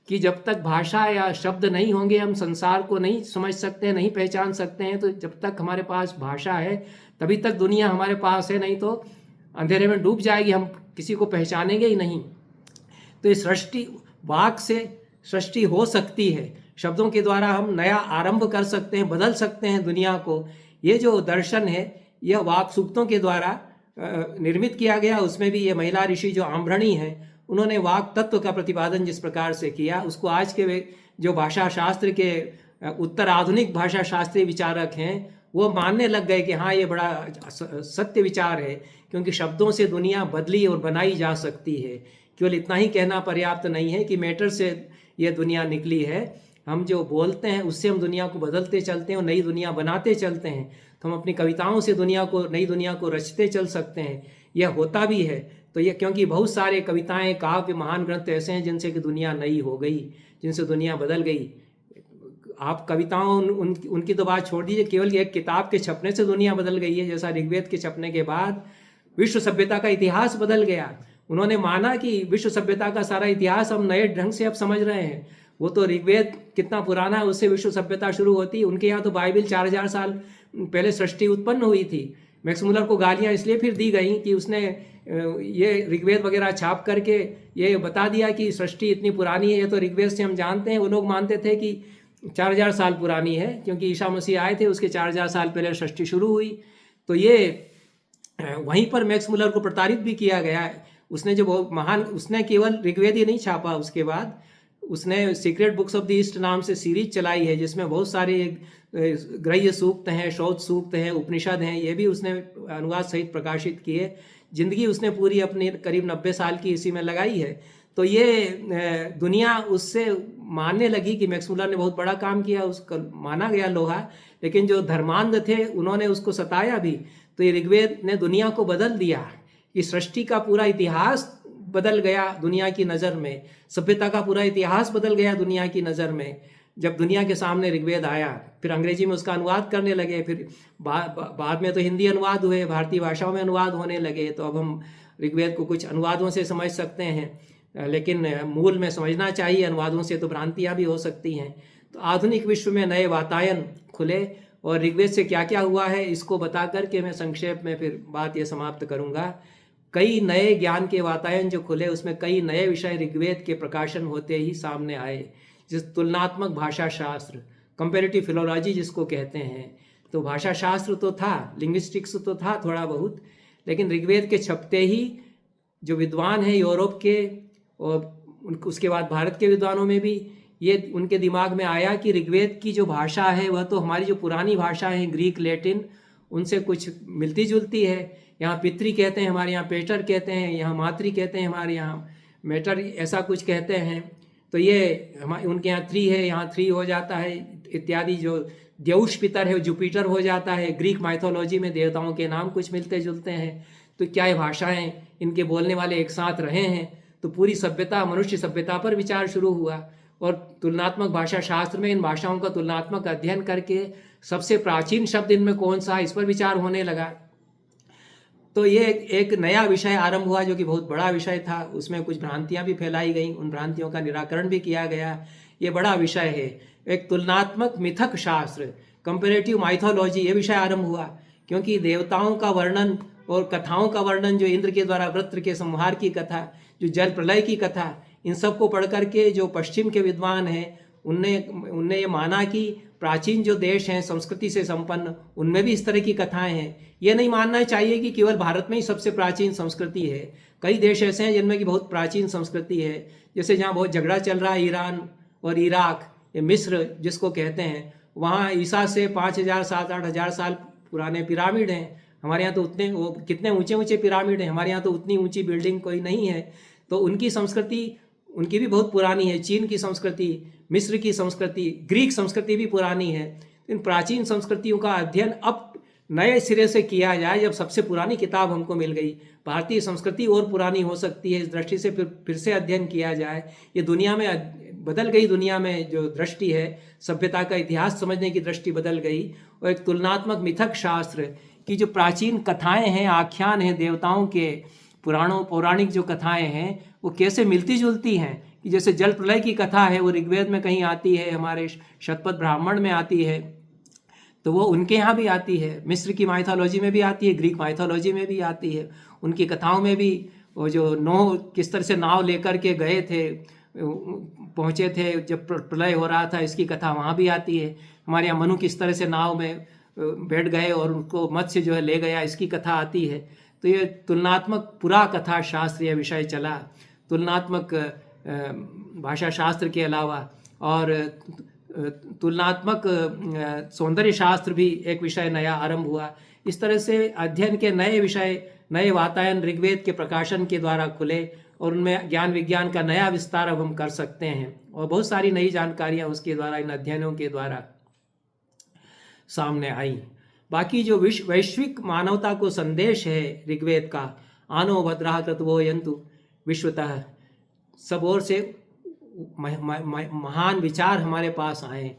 कि जब तक भाषा या शब्द नहीं होंगे हम संसार को नहीं समझ सकते, नहीं पहचान सकते हैं। तो जब तक हमारे पास भाषा है तभी तक दुनिया हमारे पास है, नहीं तो अंधेरे में डूब जाएगी, हम किसी को पहचानेंगे ही नहीं। तो ये सृष्टि, वाक से सृष्टि हो सकती है। शब्दों के द्वारा हम नया आरंभ कर सकते हैं, बदल सकते हैं दुनिया को। ये जो दर्शन है यह वाक सूक्तों के द्वारा निर्मित किया गया। उसमें भी ये महिला ऋषि जो आम्भृणी हैं, उन्होंने वाक तत्व का प्रतिपादन जिस प्रकार से किया, उसको आज के जो भाषा शास्त्र के उत्तर आधुनिक भाषा शास्त्रीय विचारक हैं वो मानने लग गए कि हाँ, ये बड़ा सत्य विचार है, क्योंकि शब्दों से दुनिया बदली और बनाई जा सकती है। केवल इतना ही कहना पर्याप्त नहीं है कि मैटर से यह दुनिया निकली है। हम जो बोलते हैं उससे हम दुनिया को बदलते चलते हैं और नई दुनिया बनाते चलते हैं। तो हम अपनी कविताओं से दुनिया को, नई दुनिया को रचते चल सकते हैं। यह होता भी है। तो यह क्योंकि बहुत सारे कविताएं, काव्य, महान ग्रंथ ऐसे हैं जिनसे कि दुनिया नई हो गई, जिनसे दुनिया बदल गई। आप कविताओं उनकी तो बात छोड़ दीजिए, केवल एक किताब के छपने से दुनिया बदल गई है। जैसा ऋग्वेद के छपने के बाद विश्व सभ्यता का इतिहास बदल गया। उन्होंने माना कि विश्व सभ्यता का सारा इतिहास हम नए ढंग से अब समझ रहे हैं। वो तो ऋग्वेद कितना पुराना है, उससे विश्व सभ्यता शुरू होती। उनके यहाँ तो बाइबल 4000 साल पहले सृष्टि उत्पन्न हुई थी। मैक्स मुलर को गालियाँ इसलिए फिर दी गई कि उसने ये ऋग्वेद वगैरह छाप करके ये बता दिया कि सृष्टि इतनी पुरानी है। ये तो ऋग्वेद से हम जानते हैं। वो लोग मानते थे कि 4000 साल पुरानी है, क्योंकि ईसा मसीह आए थे, उसके 4000 साल पहले सृष्टि शुरू हुई। तो ये वहीं पर मैक्स मुलर को प्रताड़ित भी किया गया है। उसने जो बहुत महान, उसने केवल ऋग्वेद ही नहीं छापा, उसके बाद उसने secret books of the east नाम से सीरीज चलाई है, जिसमें बहुत सारे ग्रह्य सूक्त हैं, शौच सूक्त हैं, उपनिषद हैं, ये भी उसने अनुवाद सहित प्रकाशित किए। जिंदगी उसने पूरी अपनी करीब 90 साल की इसी में लगाई है। तो ये दुनिया उससे मानने लगी कि मैक्स मुलर ने बहुत बड़ा काम किया, उसको माना गया लोहा। लेकिन जो धर्मांध थे उन्होंने उसको सताया भी। तो ये ऋग्वेद ने दुनिया को बदल दिया कि सृष्टि का पूरा इतिहास बदल गया दुनिया की नज़र में, सभ्यता का पूरा इतिहास बदल गया दुनिया की नज़र में जब दुनिया के सामने ऋग्वेद आया। फिर अंग्रेजी में उसका अनुवाद करने लगे, फिर बाद में तो हिंदी अनुवाद हुए, भारतीय भाषाओं में अनुवाद होने लगे। तो अब हम ऋग्वेद को कुछ अनुवादों से समझ सकते हैं, लेकिन मूल में समझना चाहिए। अनुवादों से तो भ्रांतियाँ भी हो सकती हैं। तो आधुनिक विश्व में नए वातायन खुले, और ऋग्वेद से क्या क्या हुआ है इसको बता करके मैं संक्षेप में फिर बात ये समाप्त करूँगा। कई नए ज्ञान के वातायन जो खुले, उसमें कई नए विषय ऋग्वेद के प्रकाशन होते ही सामने आए, जिस तुलनात्मक भाषा शास्त्र, कंपेरेटिव फिलोलॉजी जिसको कहते हैं। तो भाषा शास्त्र तो था, लिंग्विस्टिक्स तो था थोड़ा बहुत, लेकिन ऋग्वेद के छपते ही जो विद्वान हैं यूरोप के और उसके बाद भारत के विद्वानों में भी ये उनके दिमाग में आया कि ऋग्वेद की जो भाषा है वह तो हमारी जो पुरानी भाषा है ग्रीक लैटिन उनसे कुछ मिलती जुलती है। यहाँ पितृ कहते हैं, हमारे यहाँ पेटर कहते हैं, यहाँ मातृ कहते हैं, हमारे यहाँ मेटर, ऐसा कुछ कहते हैं। तो ये उनके यहाँ 3 है, यहाँ 3 हो जाता है इत्यादि। जो द्यौष पितर है जुपिटर हो जाता है। ग्रीक माइथोलॉजी में देवताओं के नाम कुछ मिलते जुलते हैं। तो क्या ये भाषाएं, इनके बोलने वाले एक साथ रहे हैं, तो पूरी सभ्यता, मनुष्य सभ्यता पर विचार शुरू हुआ। और तुलनात्मक भाषा शास्त्र में इन भाषाओं का तुलनात्मक अध्ययन करके सबसे प्राचीन शब्द इनमें कौन सा है, इस पर विचार होने लगा। तो ये एक नया विषय आरंभ हुआ जो कि बहुत बड़ा विषय था। उसमें कुछ भ्रांतियां भी फैलाई गई, उन भ्रांतियों का निराकरण भी किया गया। ये बड़ा विषय है, एक तुलनात्मक मिथक शास्त्र, कंपेरेटिव माइथोलॉजी, ये विषय आरंभ हुआ। क्योंकि देवताओं का वर्णन और कथाओं का वर्णन, जो इंद्र के द्वारा वृत्र के संहार की कथा, जो जल प्रलय की कथा, इन सब को पढ़ करके जो पश्चिम के विद्वान हैं उनने ये माना कि प्राचीन जो देश हैं संस्कृति से संपन्न, उनमें भी इस तरह की कथाएं हैं। ये नहीं मानना चाहिए कि केवल भारत में ही सबसे प्राचीन संस्कृति है। कई देश ऐसे हैं जिनमें की बहुत प्राचीन संस्कृति है। जैसे जहाँ बहुत झगड़ा चल रहा है ईरान और इराक, ये मिस्र जिसको कहते हैं, वहाँ ईसा से 5000 7-8 हज़ार साल पुराने पिरामिड हैं। हमारे यहाँ तो उतने, वो कितने ऊंचे ऊंचे पिरामिड हैं, हमारे यहाँ तो उतनी ऊंची बिल्डिंग कोई नहीं है। तो उनकी संस्कृति, उनकी भी बहुत पुरानी है। चीन की संस्कृति, मिस्र की संस्कृति, ग्रीक संस्कृति भी पुरानी है। इन प्राचीन संस्कृतियों का अध्ययन अब नए सिरे से किया जाए, जब सबसे पुरानी किताब हमको मिल गई। भारतीय संस्कृति और पुरानी हो सकती है, इस दृष्टि से फिर से अध्ययन किया जाए। ये दुनिया में बदल गई, दुनिया में जो दृष्टि है, सभ्यता का इतिहास समझने की दृष्टि बदल गई। और एक तुलनात्मक मिथक शास्त्र की जो प्राचीन कथाएं हैं, आख्यान हैं, देवताओं के पुराणों पौराणिक जो कथाएं हैं, वो कैसे मिलती जुलती हैं। कि जैसे जल प्रलय की कथा है, वो ऋग्वेद में कहीं आती है, हमारे शतपथ ब्राह्मण में आती है, तो वो उनके यहाँ भी आती है। मिस्र की माइथोलॉजी में भी आती है, ग्रीक माइथोलॉजी में भी आती है। उनकी कथाओं में भी वो जो नोह किस तरह से नाव लेकर के गए थे, पहुँचे थे जब प्रलय हो रहा था, इसकी कथा वहाँ भी आती है। हमारे यहाँ मनु किस तरह से नाव में बैठ गए और उनको मत्स्य जो है ले गया, इसकी कथा आती है। तो ये तुलनात्मक पुरा कथा शास्त्रीय विषय चला, तुलनात्मक भाषा शास्त्र के अलावा। और तुलनात्मक सौंदर्य शास्त्र भी एक विषय नया आरंभ हुआ। इस तरह से अध्ययन के नए विषय, नए वातायन ऋग्वेद के प्रकाशन के द्वारा खुले, और उनमें ज्ञान विज्ञान का नया विस्तार अब हम कर सकते हैं। और बहुत सारी नई जानकारियाँ उसके द्वारा, इन अध्ययनों के द्वारा सामने आई। बाकी जो वैश्विक मानवता को संदेश है ऋग्वेद का, आनो भद्राः क्रतवो यन्तु विश्वतः, सब ओर से महान विचार हमारे पास आए।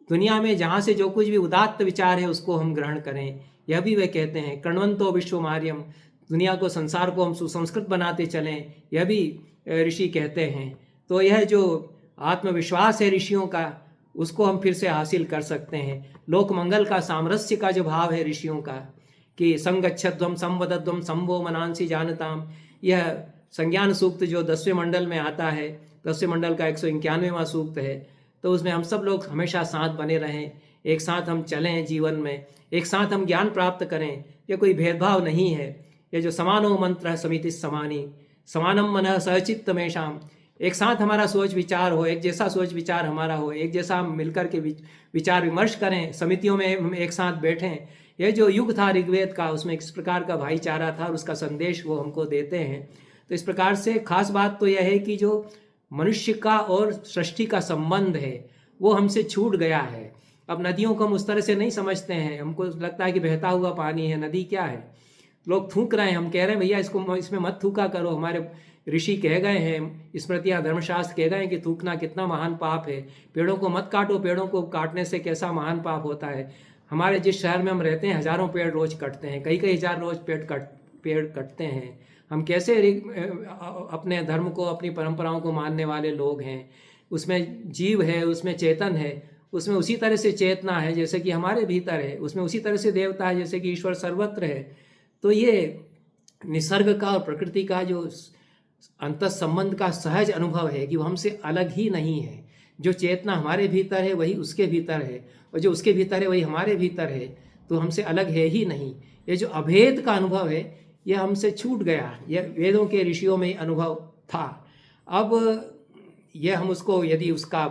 दुनिया में जहाँ से जो कुछ भी उदात्त विचार है उसको हम ग्रहण करें, यह भी वे कहते हैं। कण्वंतो विश्वमार्यम, दुनिया को, संसार को हम सुसंस्कृत बनाते चलें, यह भी ऋषि कहते हैं। तो यह जो आत्मविश्वास है ऋषियों का, उसको हम फिर से हासिल कर सकते हैं। लोक मंगल का, सामरस्य का जो भाव है ऋषियों का, कि संगच्छध्वम संवदध्वम संभो मनांसी जानताम, यह संज्ञान सूक्त जो 10वें मंडल में आता है, 10वें मंडल का 191वां सूक्त है। तो उसमें हम सब लोग हमेशा साथ बने रहें, एक साथ हम चलें जीवन में, एक साथ हम ज्ञान प्राप्त करें। ये कोई भेदभाव नहीं है। ये जो समानो मंत्र समिति समानी, समानम मनः सहचित्त मेषाम, एक साथ हमारा सोच विचार हो, एक जैसा सोच विचार हमारा हो, एक जैसा हम मिलकर के विचार विमर्श करें, समितियों में हम एक साथ बैठें। यह जो युग था ऋग्वेद का, उसमें इस प्रकार का भाईचारा था और उसका संदेश वो हमको देते हैं। तो इस प्रकार से खास बात तो यह है कि जो मनुष्य का और सृष्टि का संबंध है वो हमसे छूट गया है। अब नदियों को हम उस तरह से नहीं समझते हैं, हमको लगता है कि बहता हुआ पानी है, नदी क्या है। लोग थूक रहे हैं, हम कह रहे हैं भैया इसको, इसमें मत थूका करो। हमारे ऋषि कह गए हैं, स्मृतियाँ धर्मशास्त्र कह गए हैं कि थूकना कितना महान पाप है। पेड़ों को मत काटो, पेड़ों को काटने से कैसा महान पाप होता है। हमारे जिस शहर में हम रहते हैं हजारों पेड़ रोज कटते हैं, कई कई हजार रोज पेड़ कटते हैं। हम कैसे अपने धर्म को, अपनी परंपराओं को मानने वाले लोग हैं। उसमें जीव है, उसमें चेतन है, उसमें उसी तरह से चेतना है जैसे कि हमारे भीतर है, उसमें उसी तरह से देवता है जैसे कि ईश्वर सर्वत्र है। तो ये निसर्ग का और प्रकृति का जो अंतः संबंध का सहज अनुभव है कि वो हमसे अलग ही नहीं है। जो चेतना हमारे भीतर है वही उसके भीतर है, और जो उसके भीतर है वही हमारे भीतर है। तो हमसे अलग है ही नहीं। ये जो अभेद का अनुभव है यह हमसे छूट गया। यह वेदों के ऋषियों में अनुभव था। अब यह हम उसको, यदि उसका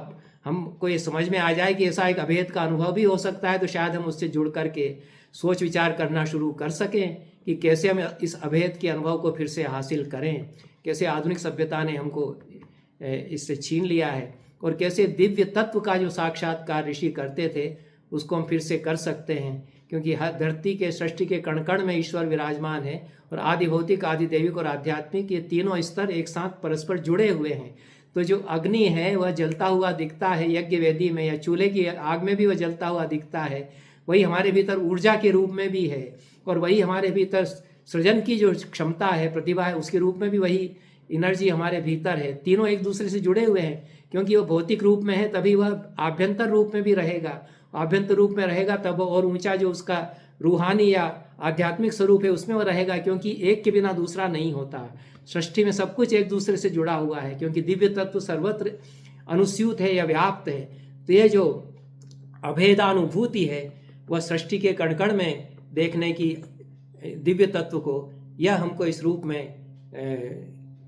हमको ये समझ में आ जाए कि ऐसा एक अभेद का अनुभव भी हो सकता है, तो शायद हम उससे जुड़ करके सोच विचार करना शुरू कर सकें कि कैसे हम इस अभेद के अनुभव को फिर से हासिल करें। कैसे आधुनिक सभ्यता ने हमको इससे छीन लिया है, और कैसे दिव्य तत्व का जो साक्षात्कार ऋषि करते थे उसको हम फिर से कर सकते हैं। क्योंकि हर धरती के, सृष्टि के कण कण में ईश्वर विराजमान है, और आदि भौतिक, आदि दैविक और आध्यात्मिक, ये तीनों स्तर एक साथ परस्पर जुड़े हुए हैं। तो जो अग्नि है वह जलता हुआ दिखता है यज्ञ वेदी में, या चूल्हे की आग में भी वह जलता हुआ दिखता है, वही हमारे भीतर ऊर्जा के रूप में भी है। और वही हमारे भीतर सृजन की जो क्षमता है, प्रतिभा है, उसके रूप में भी वही एनर्जी हमारे भीतर है। तीनों एक दूसरे से जुड़े हुए हैं। क्योंकि वो भौतिक रूप में है तभी वह आभ्यंतर रूप में भी रहेगा। आभ्यंतर रूप में रहेगा तब और ऊंचा जो उसका रूहानी या आध्यात्मिक स्वरूप है उसमें वो रहेगा। क्योंकि एक के बिना दूसरा नहीं होता। सृष्टि में सब कुछ एक दूसरे से जुड़ा हुआ है, क्योंकि दिव्य तत्व सर्वत्र अनुस्यूत है या व्याप्त है। तो ये जो अभेदानुभूति है वह सृष्टि के कण कण में देखने की दिव्य तत्व को, यह हमको इस रूप में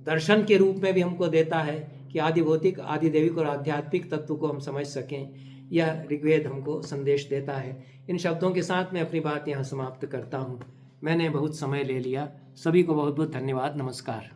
दर्शन के रूप में भी हमको देता है कि आदि भौतिक, आदि दैविक और आध्यात्मिक तत्व को हम समझ सकें। यह ऋग्वेद हमको संदेश देता है। इन शब्दों के साथ मैं अपनी बात यहाँ समाप्त करता हूँ। मैंने बहुत समय ले लिया। सभी को बहुत बहुत धन्यवाद। नमस्कार।